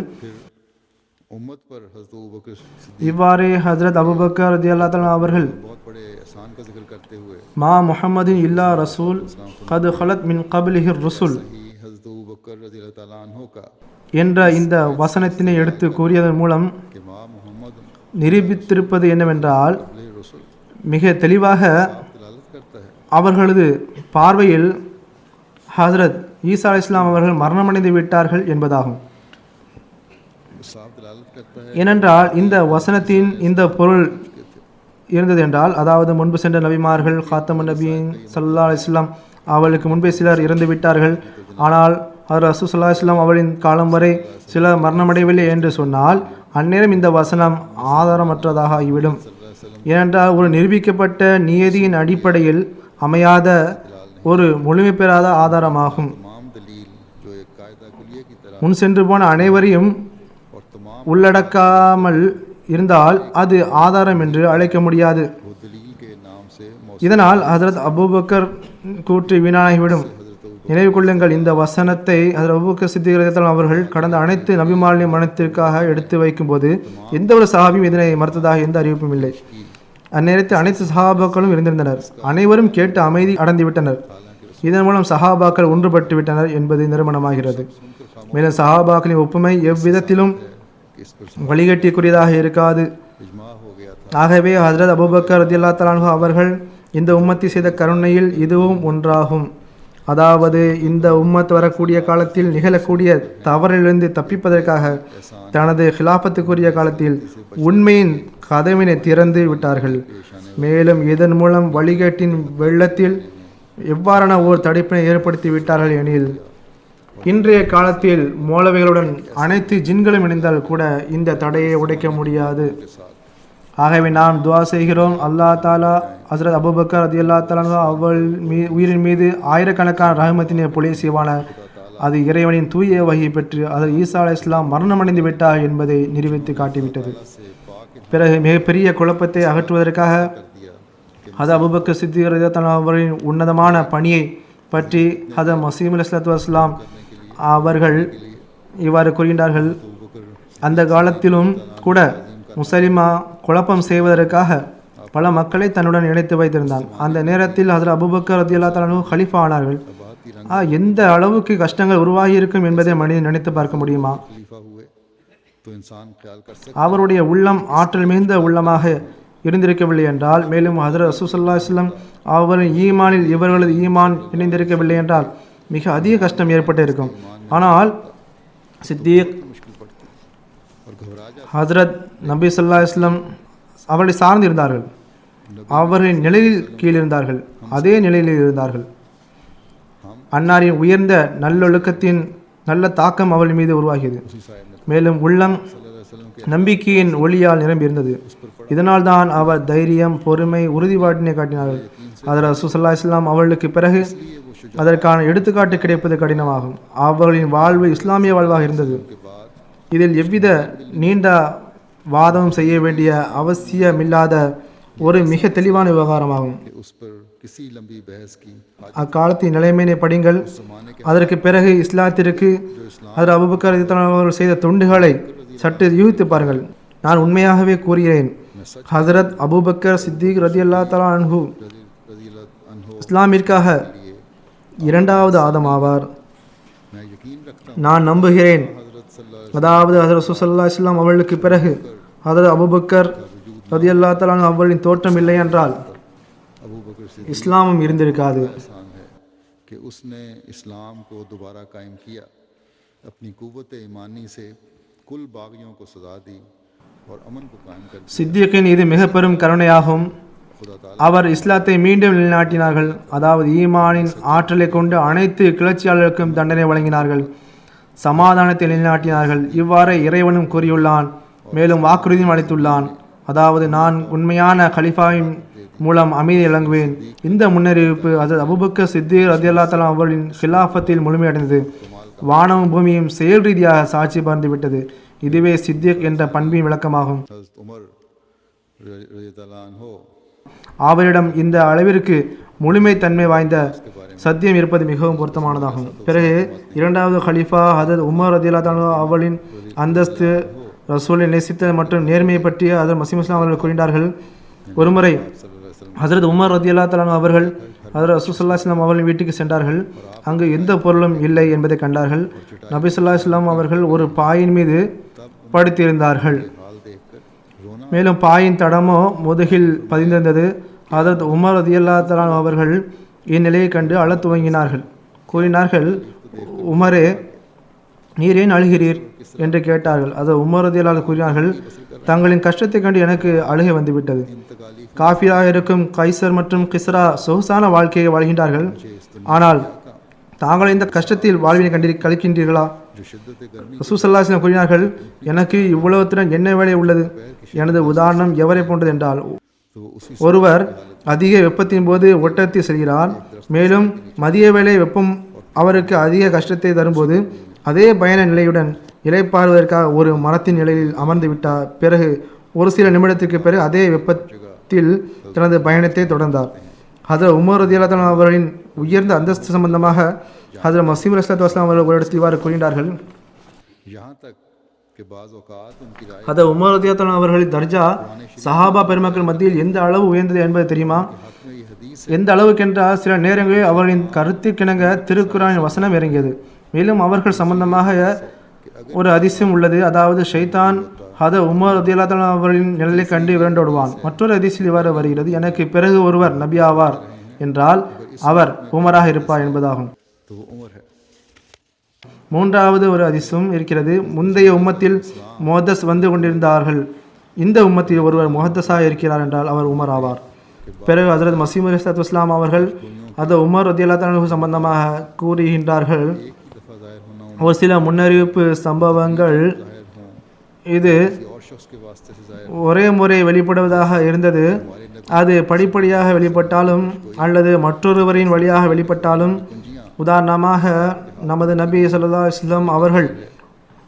இவ்வாறு ஹதரத் அபூபக்கர் ரலியல்லாஹு அன்ஹு அவர்கள் மா முஹம்மதின் இல்லா ரசூல் கத் ஹலத் மின் கப்லிஹிர் ருசுல் என்ற இந்த வசனத்தினை எடுத்து கூறியதன் மூலம் நிரூபித்திருப்பது என்னவென்றால், மிக தெளிவாக அவர்களது பார்வையில் ஹஜ்ரத் ஈசா அலைஹிஸ்ஸலாம் அவர்கள் மரணமடைந்து விட்டார்கள் என்பதாகும். ஏனென்றால் இந்த வசனத்தின் இந்த பொருள் இருந்தது என்றால், அதாவது முன்பு சென்ற நபிமார்கள் காத்தமன் நபியின் ஸல்லல்லாஹு அலைஹி வஸல்லம் அவளுக்கு முன்பே சிலர் இறந்து விட்டார்கள், ஆனால் ஹஜ்ரத் ரசூல் ஸல்லல்லாஹு அலைஹி வஸல்லம் அவளின் காலம் வரை சிலர் மரணமடையவில்லை என்று சொன்னால் அந்நேரம் இந்த வசனம் ஆதாரமற்றதாக ஆகிவிடும். ஏனென்றால் ஒரு நிரூபிக்கப்பட்ட நியதியின் அடிப்படையில் அமையாத ஒரு முழுமை பெறாத ஆதாரமாகும். முன் சென்று போன அனைவரையும் உள்ளடக்காமல் இருந்தால் அது ஆதாரம் என்று அழைக்க முடியாது. இதனால் ஹஜ்ரத் அபூபக்கர் கூற்று வீணாகிவிடும். நினைவு கொள்ளுங்கள், இந்த வசனத்தை ஹஜ்ரத் அபூபக்கர் சித்திக் ரலியல்லாஹு அன்ஹு அவர்கள் கடந்த அனைத்து நபிமார்களின் மரணத்திற்காக எடுத்து வைக்கும்போது எந்த ஒரு சஹாபியும் இதனை மறுத்ததாக எந்த அறிவிப்பும் இல்லை. அந்நேரத்தில் அனைத்து சஹாபாக்களும் இருந்திருந்தனர். அனைவரும் கேட்டு அமைதி அடைந்துவிட்டனர். இதன் மூலம் சஹாபாக்கள் ஒன்றுபட்டு விட்டனர் என்பது நிரூபணமாகிறது. மேலும் சஹாபாக்களின் ஒப்புமை எவ்விதத்திலும் வழிகட்டிக்குரியதாக இருக்காது. ஆகவே ஹஜ்ரத் அபூபக்கர் ரலியல்லாஹு அன்ஹு அவர்கள் இந்த உம்மத்தை செய்த கருணையில் இதுவும் ஒன்றாகும். அதாவது இந்த உம்மத் வரக்கூடிய காலத்தில் நிகழக்கூடிய தவறிலிருந்து தப்பிப்பதற்காக தனது ஹிலாஃபத்துக்குரிய காலத்தில் உண்மையின் கதவினை திறந்து விட்டார்கள். மேலும் இதன் மூலம் வழிகேட்டின் வெள்ளத்தில் எவ்வாறான ஓர் தடுப்பினை ஏற்படுத்தி விட்டார்கள் எனில், இன்றைய காலத்தில் மௌலவிகளுடன் அனைத்து ஜின்களும் இணைந்தால் கூட இந்த தடையை உடைக்க முடியாது. ஆகவே நாம் துவா செய்கிறோம், அல்லாஹ் தாலா ஹஜ்ரத் அபூபக்கர் ரலியல்லாஹு அன்ஹு அவள் உயிரின் மீது ஆயிரக்கணக்கான ரஹமத்தினை பொழிய செய்வான. அது இறைவனின் தூய வகையை பெற்று ஹஜ்ரத் ஈசா அலைஹிஸ்ஸலாம் மரணமடைந்து விட்டார் என்பதை நிரூபித்து காட்டிவிட்டது. பிறகு மிகப்பெரிய குழப்பத்தை அகற்றுவதற்காக ஹஜ்ரத் அபூபக்கர் சித்திக் ரலியல்லாஹு அன்ஹு அவரின் உன்னதமான பணியை பற்றி ஹஜ்ரத் மசீஹ் அலைஹிஸ்ஸலாத்து வஸ்ஸலாம் அவர்கள் இவ்வாறு கூறுகின்றார்கள், அந்த காலத்திலும் கூட முஸ்லிமா குழப்பம் செய்வதற்காக பல மக்களை தன்னுடன் இணைத்து வைத்திருந்தான். அந்த நேரத்தில் ஹஜ்ரத் அபூபக்கர் ரலியல்லாஹு அன்ஹு கலீஃபா ஆனார்கள். எந்த அளவுக்கு கஷ்டங்கள் உருவாகி இருக்கும் என்பதை மனிதன் நினைத்து பார்க்க முடியுமா? அவருடைய உள்ளம் ஆற்றல் மிகுந்த உள்ளமாக இருந்திருக்கவில்லை என்றால், மேலும் ஹஜ்ரத் ரசூல் ஸல்லல்லாஹு அலைஹி வஸல்லம் அவரின் ஈமானில் இவர்களது ஈமான் இணைந்திருக்கவில்லை என்றால் மிக அதிக கஷ்டம் ஏற்பட்டு இருக்கும். ஆனால் சித்திக் ஹஜ்ரத் நபி ஸல்லல்லாஹு அலைஹி வஸல்லம் அவர்களை சார்ந்து இருந்தார்கள். அவரின் நிலையில் கீழ் இருந்தார்கள், அதே நிலையில் இருந்தார்கள். அன்னாரின் உயர்ந்த நல்லொழுக்கத்தின் நல்ல தாக்கம் அவள் மீது உருவாகியது. மேலும் உள்ளம் நம்பிக்கையின் ஒளியால் நிரம்பியிருந்தது. இதனால் தான் அவர் தைரியம், பொறுமை, உறுதிப்பாட்டினை காட்டினார்கள். ஹஜ்ரத் ரசூல் ஸல்லல்லாஹு அலைஹி வஸல்லம் அவர்களுக்கு பிறகு அதற்கான எடுத்துக்காட்டு கிடைப்பது கடினமாகும். அவர்களின் வாழ்வு இஸ்லாமிய வாழ்வாக இருந்தது. இதில் எவ்வித நீண்ட வாதம் செய்ய வேண்டிய அவசியமில்லாத ஒரு மிக தெளிவான விவகாரமாகும். அக்காலத்தின் நிலைமையினை படிங்கள். அதற்கு பிறகு இஸ்லாத்திற்கு ஹஜ்ரத் அபூபக்கர் ரலியல்லாஹு அன்ஹு அவர்கள் செய்த தொண்டுகளை சற்று யூகித்து பாருங்கள். நான் உண்மையாகவே கூறுகிறேன், ஹசரத் அபூபக்கர் சித்திக் ரதியல்லாஹு தஆலா அன்ஹு रज़ियल्लाहु अन्हो இஸ்லாமிற்காக இரண்டாவது ஆதம் ஆவார். मैं यकीन रखता நான் நம்புகிறேன், हूँ हज़रत सल्लल्लाहु அதாவது ஹசரத் ரசூல் ஸல்லல்லாஹு அலைஹி வஸல்லம் அவர்களுக்கு பிறகு ஹசரத் அபூபக்கர் ரதியல்லாஹு தஆலா அன்ஹு அவர்களின் தோற்றம் இல்லை என்றால் अबू बकर से இஸ்லாமும் இருந்திருக்காது. एहसान है कि उसने इस्लाम को दोबारा कायम किया, अपनी कुव्वत ईमानी से कुल बागियों को सजा दी और अमन को कायम कर दिया। சித்தியக்கின் இது மிக பெரும் கருணையாகும். खुदा ताला அவர் இஸ்லாத்தை மீண்டும் நிலைநாட்டினார்கள். அதாவது ஈமானின் ஆற்றலை கொண்டு அனைத்து கிளர்ச்சியாளர்களுக்கும் தண்டனை வழங்கினார்கள், சமாதானத்தை நிலைநாட்டினார்கள். இவ்வாறு இறைவனும் கூறியுள்ளான், மேலும் வாக்குறுதியும் அளித்துள்ளான். அதாவது நான் உண்மையான கலிஃபாவின் மூலம் அமைதி வழங்குவேன். இந்த முன்னறிவிப்பு ஹஜ்ரத் அபூபக்கர் சித்திக் ரலியல்லாஹு தஆலா அவர்களின் கிலாஃபத்தில் முழுமையடைந்தது. வானமும் பூமியும் செயல் ரீதியாக சாட்சி பகிர்ந்து விட்டது. இதுவே சித்திக் என்ற பண்பின் விளக்கமாகும். हज़रत उमर रज़ियल्लाहु अन्हो அவரிடம் இந்த அளவிற்கு முழுமைத்தன்மை வாய்ந்த சத்தியம் இருப்பது மிகவும் பொருத்தமானதாகும். பிறகு இரண்டாவது ஹலீஃபா ஹஜரத் உமர் ரலியல்லாஹு அன்ஹு அவர்களின் அந்தஸ்து, ரசூலை நேசித்தல் மற்றும் நேர்மையை பற்றிய ஹஜரத் மஸீஹ் மவ்ஊத் அவர்கள் கூறினார்கள். ஒருமுறை ஹஜரத் உமர் ரலியல்லாஹு அன்ஹு அவர்கள் ஹஜரத் ரசூல் ஸல்லல்லாஹு அலைஹி வஸல்லம் அவர்களின் வீட்டுக்கு சென்றார்கள். அங்கு எந்த பொருளும் இல்லை என்பதை கண்டார்கள். நபி ஸல்லல்லாஹு அலைஹி வஸல்லம் அவர்கள் ஒரு பாயின் மீது படுத்திருந்தார்கள். हाल देखकर रोना மேலும் பாயின் தடமோ முதுகில் பதிந்திருந்தது. ஹஜரத் உமர் ரலியல்லாஹு தஆலா அன்ஹு அவர்கள் இந்நிலையை கண்டு அழத் துவங்கினார்கள். கூறினார்கள், உமரே, நீர் ஏன் அழுகிறீர் என்று கேட்டார்கள். அது உமர் ரலியல்லாஹு அன்ஹு கூறினார்கள், தங்களின் கஷ்டத்தை கண்டு எனக்கு அழுகை வந்துவிட்டது. காஃபிராக இருக்கும் கைசர் மற்றும் கிஸ்ரா சொகுசான வாழ்க்கையை வாழ்கின்றார்கள். ஆனால் தாங்கள் இந்த கஷ்டத்தில் வாழ்வினை கழிக்கின்றீர்களா? जो शिद्दत गर्मी ரசூல் ஸல்லல்லாஹு அலைஹி வஸல்லம் கூறினார்கள், எனக்கு இவ்வளவுத்துடன் என்ன வேலை உள்ளது? எனது உதாரணம் எவரை போன்றது என்றால், तो वो उसी ஒருவர் அதிக வெப்பத்தின் போது ஒட்டத்தில் செல்கிறார். மேலும் மதிய வேளை வெப்பம் அவருக்கு அதிக கஷ்டத்தை தரும்போது அதே பயண நிலையுடன் இளைப்பாறுவதற்காக ஒரு மரத்தின் நிலையில் அமர்ந்து விட்டார். பிறகு ஒரு சில நிமிடத்திற்கு பிறகு அதே வெப்பத்தில் தனது பயணத்தை தொடர்ந்தார். ஹஜ்ரத் உமர் ரலியல்லாஹு அன்ஹு அவர்களின் உயர்ந்த அந்தஸ்து சம்பந்தமாக ஹஜ்ரத் மஸீஹ் மவ்ஊத் அவர்கள் ஒரு இடத்தில் இவ்வாறு கூறினார்கள். यहाँ तक कि बाज़ औक़ात उनकी राय ஹஜ்ரத் உமர் ரலியல்லாஹு அன்ஹு அவர்களின் தர்ஜா சஹாபா பெருமக்கள் மத்தியில் எந்த அளவு உயர்ந்தது என்பது தெரியுமா? हक़ में ये हदीस எந்த அளவுக்கென்றால் சில நேரங்களில் அவர்களின் கருத்துக்கிணங்க திருக்குரானின் வசனம் இறங்கியது. மேலும் அவர்கள் சம்பந்தமாக ஒரு அதிசயம் உள்ளது. அதாவது ஷைத்தான் ஹஜ்ரத் உமர் ரலியல்லாஹு அன்ஹு அவர்களின் நிழலை கண்டு விரண்டோடுவான். மற்றொரு அதிசயம் இவ்வாறு வருகிறது, எனக்கு பிறகு ஒருவர் நபி ஆவார் என்றால் அவர் உமராக இருப்பார் என்பதாகும். तो वो उमर है। மூன்றாவது ஒரு அதிசயம் இருக்கிறது, முந்தைய உம்மத்தில் முஹத்தஸ் வந்து கொண்டிருந்தார்கள், இந்த உம்மத்தில் ஒருவர் முஹத்தஸாக இருக்கிறார் என்றால் அவர் உமர் ஆவார். பிறகு ஹஜ்ரத் மஸீஹ் மவ்ஊத் அவர்கள் அது உமர் ரலியல்லாஹு அன்ஹு சம்பந்தமாக கூறுகின்றார்கள், एक ही दफ़ा ज़ाहिर होना ஒரு சில முன்னறிவிப்பு சம்பவங்கள் ज़ाहिर हों இது किसी और शख्स के वास्ते से ज़ाहिर ஒரே முறை வெளிப்படுவதாக இருந்தது. அது படிப்படியாக வெளிப்பட்டாலும் அல்லது மற்றொருவரின் வழியாக வெளிப்பட்டாலும், உதாரணமாக நமது நபி ஸல்லல்லாஹு அலைஹி வஸல்லம் அவர்கள்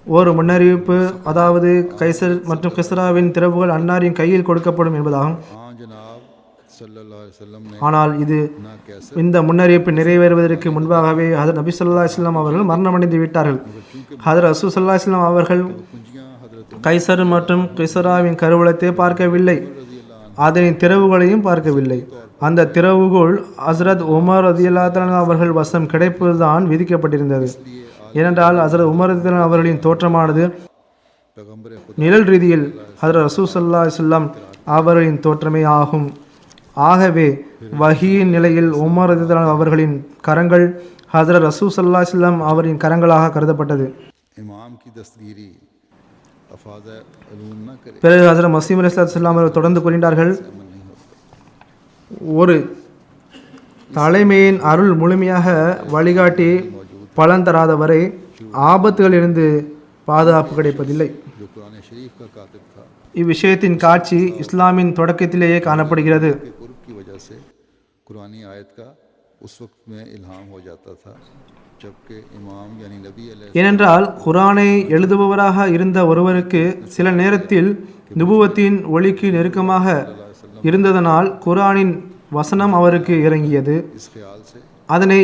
ஒரு முன்னறிவிப்பு, அதாவது கைசர் மற்றும் கிஸ்ராவின் திறவுகள் அன்னாரின் கையில் கொடுக்கப்படும் என்பதாகும். हाँ जनाब सल्लल्लाहु अलैहि वसल्लम ने ஆனால் இது ना कैसे இந்த முன்னறிவிப்பு நிறைவேறுவதற்கு முன்பாகவே ஹஜ்ரத் நபி ஸல்லல்லாஹு அலைஹி வஸல்லம் அவர்கள் மரணமடைந்து விட்டார்கள். ஹஜ்ரத் ரசூல் ஸல்லல்லாஹு அலைஹி வஸல்லம் அவர்கள் कुंजियाँ हज़रत கைசர் மற்றும் கிஸ்ராவின் கருவூலத்தை பார்க்கவில்லை, அதனின் திறவுகளையும் பார்க்கவில்லை. அந்த திறவுகோள் ஹஸ்ரத் உமர் ரலியல்லாஹு அன்ஹு அவர்கள் வசம் கிடைப்பதுதான் விதிக்கப்பட்டிருந்தது. ஏனென்றால் ஹஸ்ரத் உமர் ரலியல்லாஹு அன்ஹு அவர்களின் தோற்றமானது पैगम्बर खुदा நிழல் ரீதியில் ஹஜ்ரத் ரசூல் ஸல்லல்லாஹு அலைஹி வஸல்லம் அவர்களின் தோற்றமே ஆகும். ஆகவே வஹீயின் நிலையில் உமர் ரலியல்லாஹு அன்ஹு அவர்களின் கரங்கள் ஹஜ்ரத் ரசூல் ஸல்லல்லாஹு அலைஹி வஸல்லம் அவரின் கரங்களாக கருதப்பட்டது. इमाम की दस्तगीरी अफाज़ अलूम न करे பிறகு ஹஜ்ரத் மஸீஹ் மவ்ஊத் அவர்கள் தொடர்ந்து கூறினார்கள், ஒரு தலைமையின் அருள் முழுமையாக வழிகாட்டி பலன் தராத வரை ஆபத்துகளிலிருந்து பாதுகாப்பு கிடைப்பதில்லை. जो कुरान शरीफ का कातिब था இவ்விஷயத்தின் காட்சி இஸ்லாமின் தொடக்கத்திலேயே காணப்படுகிறது. के कुर्ब की वजह से कुरानी आयत का उस वक्त में इल्हाम हो जाता था जबकि इमाम यानी नबी अलैहि ஏனென்றால் குரானை எழுதுபவராக இருந்த ஒருவருக்கு சில நேரத்தில் நுபுவத்தின் ஒளிக்கு நெருக்கமாக இருந்ததனால் குரானின் வசனம் அவருக்கு இறங்கியது. इस ख्याल से அதனை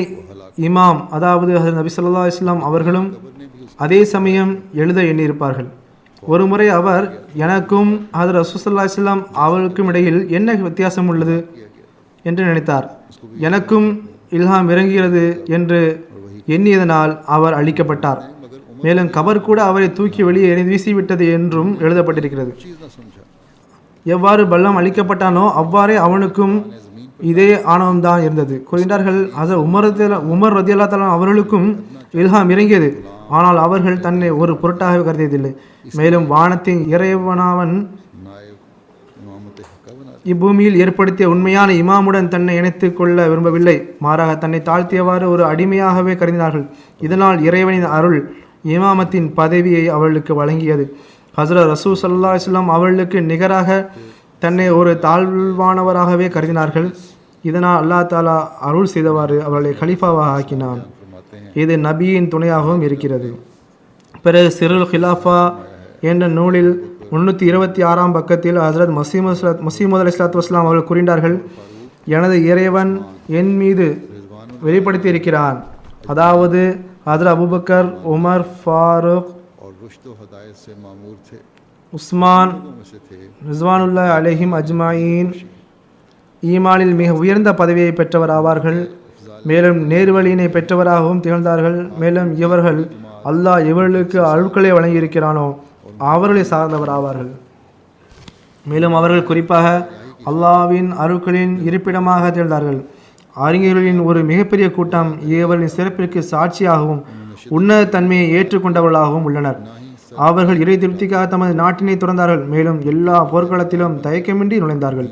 இமாம், அதாவது ஹஜ்ரத் நபி ஸல்லல்லாஹு அலைஹி வஸல்லம் அவர்களும் அதே சமயம் எழுத எண்ணியிருப்பார்கள். ஒருமுறை அவர் எனக்கும் ஹதரத் ரசூலுல்லாஹி ஸல்லல்லாஹு அலைஹி வஸல்லம் அவர்களுக்கும் இடையில் என்ன வித்தியாசம் உள்ளது என்று நினைத்தார். எனக்கும் இல்ஹாம் இறங்குகிறது என்று எண்ணியதனால் அவர் அழிக்கப்பட்டார். மேலும் கபர் கூட அவரை தூக்கி வெளியே வீசிவிட்டது என்றும் எழுதப்பட்டிருக்கிறது. चीज़ ना समझा। எவ்வாறு பல்லம் அளிக்கப்பட்டானோ அவ்வாறே அவனுக்கும் இதே ஆணவம்தான் இருந்தது. கூறுகின்றார்கள், ஹஸரத் உமர் ரதியல்லாஹு தஆலா அவர்களுக்கும் இல்ஹாம் இறங்கியது, ஆனால் அவர்கள் தன்னை ஒரு பொருட்டாக கருதியதில்லை. மேலும் வானத்தின் இறைவனாவன் नायब इमामत हक़ बना இப்பூமியில் ஏற்படுத்திய உண்மையான இமாமுடன் தன்னை இணைத்துக் கொள்ள விரும்பவில்லை. மாறாக தன்னை தாழ்த்தியவாறு ஒரு அடிமையாகவே கருதினார்கள். இதனால் இறைவனின் அருள் இமாமத்தின் பதவியை அவர்களுக்கு வழங்கியது. ஹஸரத் ரசூல் ஸல்லல்லாஹு அலைஹி வஸல்லம் அவர்களுக்கு நிகராக தன்னை ஒரு தாழ்வானவராகவே கருதினார்கள். இதனால் அல்லாஹ் தாலா அருள் செய்தவாறு அவர்களை கலீஃபாவாக ஆக்கினான். फरमाते हैं இது நபியின் துணையாகவும் இருக்கிறது. பிறகு சிறுல் ஹிலாஃபா என்ற நூலில் 326ஆம் பக்கத்தில் ஹஸரத் மஸீமூத் அலைஹிஸ்ஸலாத்து வஸ்ஸலாம் அவர்கள் கூறினார்கள், எனது இறைவன் என் மீது வெளிப்படுத்தி இருக்கிறான். அதாவது ஹஸரத் அபூபக்கர், உமர், ஃபாரூக், और रुश्द व हदायत से मामूर थे, உஸ்மான் लोगों में से थे। ரிஸ்வானுல்லாஹி அலைஹிம் அஜ்மாயின் ஈமானில் மிக உயர்ந்த பதவியை பெற்றவர் ஆவார்கள். மேலும் நேர்வழியினை பெற்றவராகவும் திகழ்ந்தார்கள். மேலும் இவர்கள் அல்லாஹ் இவர்களுக்கு அருட்களை வழங்கியிருக்கிறானோ அவர்களை சார்ந்தவர் ஆவார்கள். மேலும் அவர்கள் குறிப்பாக அல்லாஹ்வின் அருட்களின் இருப்பிடமாக திகழ்ந்தார்கள். அறிஞர்களின் ஒரு மிகப்பெரிய கூட்டம் இவர்களின் சிறப்பிற்கு சாட்சியாகவும் உன்னத தன்மையை ஏற்றுக்கொண்டவர்களாகவும் உள்ளனர். அவர்கள் இறை திருப்திக்காக தமது நாட்டினை துறந்தார்கள். மேலும் எல்லா போர்க்களத்திலும் தயக்கமின்றி நுழைந்தார்கள்.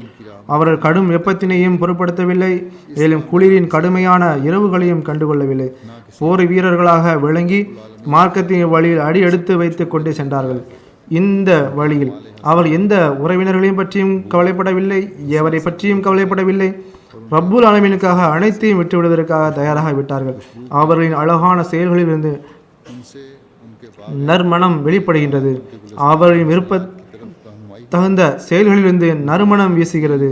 அவர்கள் கடும் வெப்பத்தினையும் பொருட்படுத்தவில்லை. மேலும் குளிரின் கடுமையான இரவுகளையும் கண்டுகொள்ளவில்லை. போர் வீரர்களாக விளங்கி மார்க்கத்தின் வழியில் அடி எடுத்து வைத்து கொண்டு சென்றார்கள். இந்த வழியில் அவர் எந்த உறவினர்களையும் பற்றியும் கவலைப்படவில்லை, எவரை பற்றியும் கவலைப்படவில்லை. ரப்புல் ஆலமீனுக்காக அனைத்தையும் விட்டுவிடுவதற்காக தயாராக விட்டார்கள். அவர்களின் அழகான செயல்களிலிருந்து उनसे उनके நற்மணம் வெளிப்படுகின்றது. அவர்களின் விருப்ப रहनुमाई தகுந்த செயல்களிலிருந்து நறுமணம் வீசுகிறது.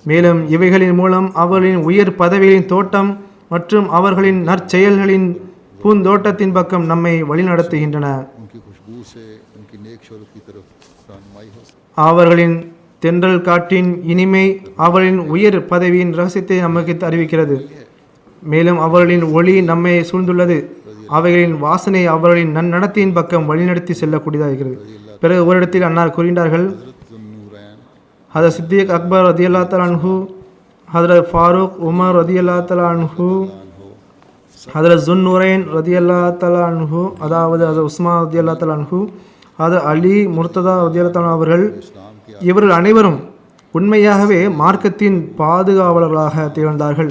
மேலும் இவைகளின் மூலம் அவர்களின் உயர் பதவிகளின் தோட்டம் மற்றும் அவர்களின் நற்செயல்களின் பூந்தோட்டத்தின் பக்கம் நம்மை வழிநடத்துகின்றன. उनकी खुशबू से उनकी नेक शौरत की तरफ रहनुमाई हो सकती அவர்களின் தென்றல் காற்றின் இனிமை அவர்களின் உயர் பதவியின் ரகசியத்தை நமக்கு அறிவிக்கிறது. மேலும் அவர்களின் ஒளி நம்மை சூழ்ந்துள்ளது. அவைகளின் வாசனை அவர்களின் நன்னடத்தையின் பக்கம் வழிநடத்தி செல்லக்கூடியதாக இருக்கிறது. பிறகு ஒரு இடத்தில் அன்னார் கூறுகின்றார்கள், ज़ुन्नूरैन ஹதரத் சித்திக் அக்பர் ரதியல்லாஹு தஆலா அன்ஹு, ஹதரத் ஃபாரூக் உமர் ரதியல்லாஹு தஆலா அன்ஹு, ஹதரத் ஸுன்னூரைன் ரதியல்லாஹு தஆலா அன்ஹு, அதாவது ஹதரத் உஸ்மான் ரதியல்லாஹு தஆலா அன்ஹு, ஹதரத் அலி முர்த்ததா ரதியல்லாஹு தஆலா அவர்கள், இவர்கள் அனைவரும் உண்மையாகவே மார்க்கத்தின் பாதுகாவலர்களாக திகழ்ந்தார்கள்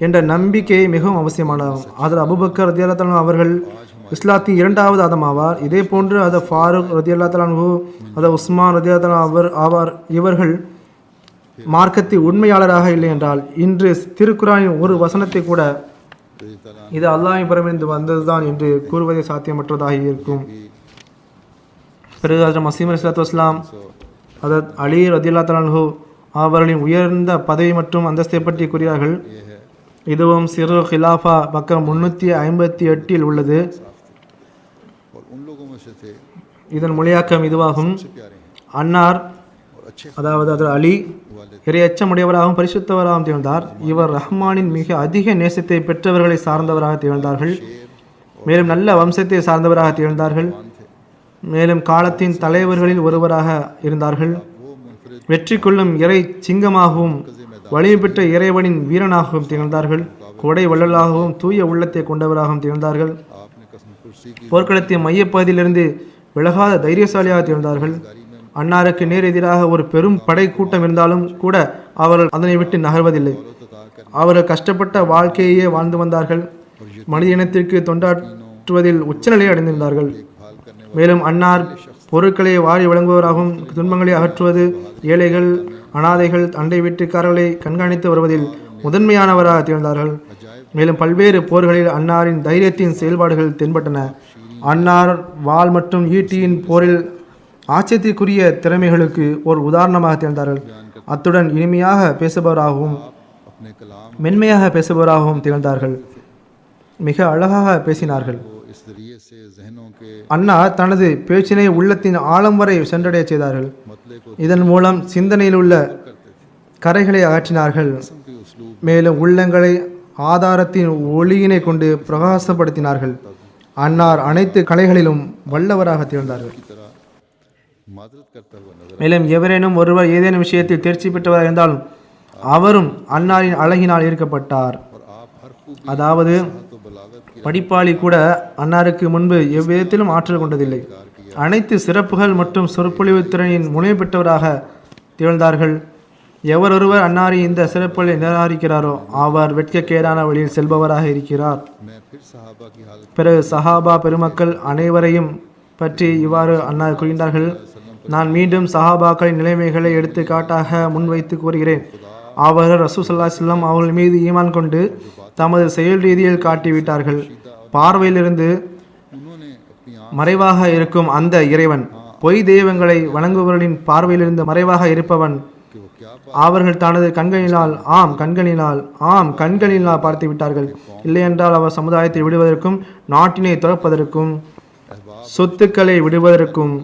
என்ற நம்பிக்கை மிகவும் அவசியமானதாகும். ஹதரத் அபூபக்கர் ரதியல்லாஹு தஆலா அவர்கள் இஸ்லாத்தின் இரண்டாவது ஆதம் ஆவார். இதே போன்று ஹதரத் ஃபாரூக் ரதியல்லாஹு தஆலா அன்ஹு, ஹதரத் உஸ்மான் ரதியல்லாஹு தஆலா ஆவார். இவர்கள் மார்க்கத்தின் உண்மையாளராக இல்லை என்றால் இன்று திருக்குரானின் ஒரு வசனத்தை கூட இது அல்லாஹ்வின் புறமிருந்து வந்ததுதான் என்று கூறுவதே சாத்தியமற்றதாக இருக்கும். பிறகு ஹஜ்ரத் மஸீஹ் அலைஹிஸ்ஸலாத்து வஸ்ஸலாம், ஹதரத் அலி ரதியல்லாஹு தஆலா அன்ஹு அவர்களின் உயர்ந்த பதவி மற்றும் அந்தஸ்தை பற்றி கூறினார்கள். இதுவும் சிறு ஹிலாஃபா பக்கம் 358 உள்ளது. और उन लोगों में से थे இதன் மொழியாக்கம் இதுவாகும். से प्यारे हैं அன்னார் और अच्छे அதாவது ஹஜ்ரத் அலி இறை அச்சமுடையவராகவும் பரிசுத்தவராகவும் திகழ்ந்தார். இவர் ரஹ்மானின் மிக அதிக நேசத்தை பெற்றவர்களை சார்ந்தவராக திகழ்ந்தார்கள். மேலும் நல்ல வம்சத்தை சார்ந்தவராக திகழ்ந்தார்கள். மேலும் காலத்தின் தலைவர்களில் ஒருவராக இருந்தார்கள். வெற்றி கொள்ளும் இறை சிங்கமாகவும் வலிமை பெற்ற இறைவனின் வீரனாகவும் திகழ்ந்தார்கள். கொடை வள்ளலாகவும் தூய உள்ளத்தை கொண்டவராகவும் திகழ்ந்தார்கள். आपने कसम कुर्सी की போர்க்களத்தின் மையப்பகுதியிலிருந்து விலகாத தைரியசாலியாக திகழ்ந்தார்கள். அன்னாருக்கு நேர் எதிராக ஒரு பெரும் படை கூட்டம் இருந்தாலும் கூட அவர்கள் அதனை விட்டு நகர்வதில்லை. அவர்கள் கஷ்டப்பட்ட வாழ்க்கையே வாழ்ந்து வந்தார்கள். மனித இனத்திற்கு தொண்டாற்றுவதில் உச்சநிலையை அடைந்திருந்தார்கள். மேலும் அன்னார் பொருட்களை வாரி வழங்குவதாகவும் துன்பங்களை அகற்றுவது, ஏழைகள், அனாதைகள், அண்டை வீட்டுக்காரர்களை கண்காணித்து வருவதில் முதன்மையானவராக திகழ்ந்தார்கள். மேலும் பல்வேறு போர்களில் அன்னாரின் தைரியத்தின் செயல்பாடுகள் தென்பட்டன. அன்னார் வாள் மற்றும் ஈட்டியின் போரில் ஆச்சரியத்திற்குரிய திறமைகளுக்கு ஒரு உதாரணமாக திகழ்ந்தார்கள். அத்துடன் இனிமையாக பேசுபவராகவும் மென்மையாக பேசுபவராகவும் திகழ்ந்தார்கள். மிக அழகாக பேசினார்கள். इस जरिए से जहनों के அன்னார் தனது பேச்சினை உள்ளத்தின் ஆழம் வரை சென்றடைய செய்தார்கள். मतले को இதன் மூலம் சிந்தனையில் உள்ள கரைகளை அகற்றினார்கள். की उसलूब மேலும் உள்ளங்களை ஆதாரத்தின் ஒளியினை கொண்டு பிரகாசப்படுத்தினார்கள். அன்னார் அனைத்து கலைகளிலும் வல்லவராக திகழ்ந்தார்கள். की तरह मादरत करता हुआ नजर மேலும் எவரேனும் ஒருவர் ஏதேனும் விஷயத்தில் தேர்ச்சி பெற்றவராக இருந்தாலும் அவரும் அன்னாரின் அழகினால் ஈர்க்கப்பட்டார். और आप हर खूब அதாவது तो बलागत की படிப்பாளி கூட அன்னாருக்கு முன்பு எவ்விதத்திலும் ஆற்றல் கொண்டதில்லை. அனைத்து சிறப்புகள் மற்றும் சொற்பொழிவு திறனின் முனைவு பெற்றவராக திகழ்ந்தார்கள். எவரொருவர் அன்னாரின் இந்த சிறப்புகளை நிராகரிக்கிறாரோ அவர் வெட்கக்கேடான வழியில் செல்பவராக இருக்கிறார். मैं फिर सहाबा की हालत பிறகு சஹாபா பெருமக்கள் அனைவரையும் பற்றி இவ்வாறு அன்னார் கூறுகின்றார்கள். நான் மீண்டும் சஹாபாக்களின் நிலைமைகளை எடுத்துக்காட்டாக முன்வைத்து கூறுகிறேன். அவர்கள் ரசூல் ஸல்லல்லாஹு அலைஹி வஸல்லம் அவர்கள் மீது ஈமான் கொண்டு தமது செயல் ரீதியில் காட்டிவிட்டார்கள். பார்வையிலிருந்து उन्होंने अपनी மறைவாக இருக்கும் அந்த இறைவன் பொய் தெய்வங்களை வணங்குபவர்களின் பார்வையிலிருந்து மறைவாக இருப்பவன். कि वो क्या அவர்கள் தனது கண்களினால் பார்த்து விட்டார்கள். இல்லையென்றால் அவர் சமுதாயத்தை விடுவதற்கும் நாட்டினை துறப்பதற்கும் சொத்துக்களை விடுவதற்கும்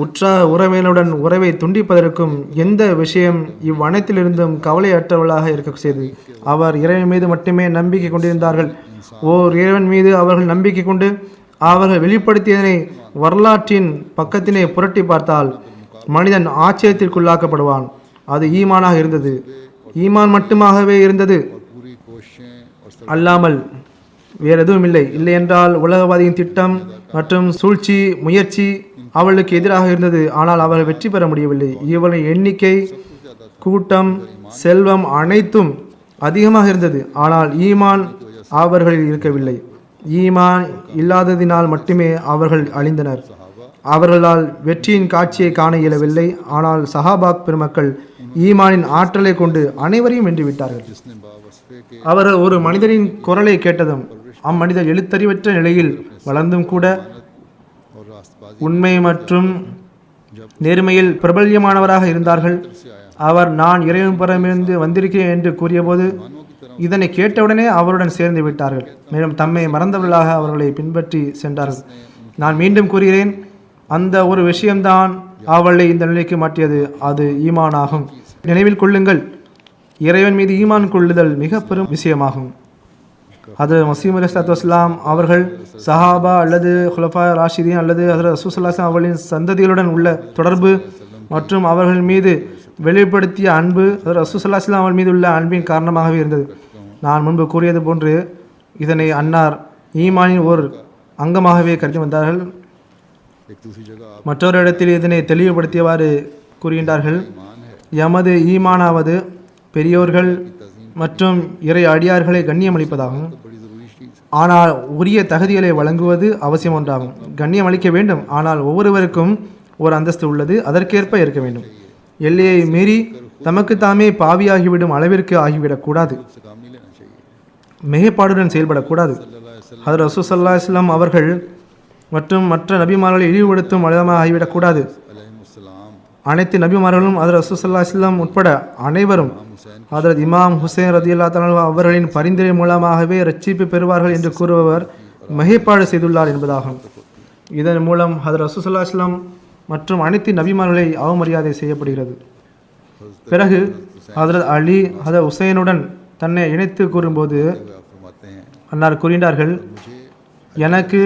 உற்ற உறவினருடன் உறவை துண்டிப்பதற்கும் எந்த விஷயம் இவ்வனைத்திலிருந்தும் கவலையற்றவர்களாக இருக்க செய்து அவர் இறைவன் மீது மட்டுமே நம்பிக்கை கொண்டிருந்தார்கள். ஓர் இறைவன் மீது அவர்கள் நம்பிக்கை கொண்டு அவர்கள் வெளிப்படுத்தியதனை வரலாற்றின் பக்கத்தினை புரட்டி பார்த்தால் மனிதன் ஆச்சரியத்திற்குள்ளாக்கப்படுவான். அது ஈமானாக இருந்தது. ஈமான் மட்டுமாகவே இருந்தது, पूरी कोशिशें और அல்லாமல் வேறு எதுவும் இல்லை. இல்லையென்றால் உலகவாதியின் திட்டம் மற்றும் சூழ்ச்சி முயற்சி அவளுக்கு எதிராக இருந்தது. ஆனால் அவர்கள் வெற்றி பெற முடியவில்லை. இவர்களின் எண்ணிக்கை, கூட்டம், செல்வம் அனைத்தும் அதிகமாக இருந்தது. ஆனால் ஈமான் அவர்களில் இருக்கவில்லை. ஈமான் இல்லாததினால் மட்டுமே அவர்கள் அழிந்தனர். அவர்களால் வெற்றியின் காட்சியை காண இயலவில்லை. ஆனால் சஹாபாக் பெருமக்கள் ஈமானின் ஆற்றலை கொண்டு அனைவரையும் வென்றுவிட்டார்கள். जिसने बावस्फे के அவர்கள் ஒரு மனிதரின் குரலை கேட்டதும் அம்மனிதர் எழுத்தறிவற்ற நிலையில் வளர்ந்தும் கூட और रास्तबाजी உண்மை மற்றும் நேர்மையில் பிரபல்யமானவராக இருந்தார்கள். அவர் நான் இறைவன் புறமிருந்து வந்திருக்கிறேன் என்று கூறியபோது இதனை கேட்டவுடனே அவருடன் சேர்ந்து விட்டார்கள். மேலும் தம்மை மறந்தவர்களாக அவர்களை பின்பற்றி சென்றார்கள். நான் மீண்டும் கூறுகிறேன், அந்த ஒரு விஷயம்தான் அவளை இந்த நிலைக்கு மாற்றியது. அது ஈமானாகும். நினைவில் கொள்ளுங்கள், இறைவன் மீது ஈமான் கொள்ளுதல் மிக பெரும் விஷயமாகும். ஹதரத் மஸீஹ் அலைஹிஸ்ஸலாத்து வஸ்ஸலாம் அவர்கள் சஹாபா அல்லது குலஃபா ராஷிதீன் அல்லது ஹதரத் ரசூல் ஸல்லல்லாஹு அலைஹி வஸல்லம் அவர்களின் சந்ததிகளுடன் உள்ள தொடர்பு மற்றும் அவர்கள் மீது வெளிப்படுத்திய அன்பு ஹதரத் ரசூல் ஸல்லல்லாஹு அலைஹி வஸல்லம் அவர்கள் மீது உள்ள அன்பின் காரணமாகவே இருந்தது. நான் முன்பு கூறியது போன்று இதனை அன்னார் ஈமானின் ஒரு அங்கமாகவே கருதி வந்தார்கள். एक दूसरी जगह आप மற்றொரு இடத்தில் இதனை தெளிவுபடுத்தியவாறு கூறுகின்றார்கள். ईमान है எமது ஈமானாவது பெரியோர்கள் மற்றும் இறை அடியார்களை கண்ணியமளிப்பதாகும். तो बड़ी ज़रूरी चीज़ है। ஆனால் உரிய தகுதிகளை வழங்குவது அவசியம் ஒன்றாகும். கண்ணியம் அளிக்க வேண்டும், ஆனால் ஒவ்வொருவருக்கும் ஒரு அந்தஸ்து உள்ளது, அதற்கேற்ப இருக்க வேண்டும். எல்லையை மீறி தமக்கு தாமே பாவியாகிவிடும் அளவிற்கு ஆகிவிடக்கூடாது. उससे काम नहीं लेना चाहिए। மிகைப்பாடுடன் செயல்படக்கூடாது. ஹதரத் ரசூல் ஸல்லல்லாஹு அலைஹி வஸல்லம் அவர்கள் மற்றும் மற்ற நபிமார்களை இழிவுபடுத்தும் அளவாக ஆகிவிடக்கூடாது. अलैहिस्सलाम அனைத்து நபிமார்களும் ஹதரத் ரசூல் ஸல்லல்லாஹு அலைஹி வஸல்லம் உட்பட அனைவரும் ஹதரத் இமாம் ஹுசைன் ரதியல்லாஹு தஆலா அவர்களின் பரிந்துரை மூலமாகவே ரட்சிப்பு பெறுவார்கள் என்று கூறுபவர் மிகைப்பாடு செய்துள்ளார் என்பதாகும். இதன் மூலம் ஹதரத் ரசூல் ஸல்லல்லாஹு அலைஹி வஸல்லம் மற்றும் அனைத்து நபிமார்களை அவமரியாதை செய்யப்படுகிறது. பிறகு ஹதரத் அலி ஹதரத் ஹுசைனுடன் தன்னை இணைத்து கூறும்போது आप फरमाते हैं அன்னார் கூறினார்கள், எனக்கு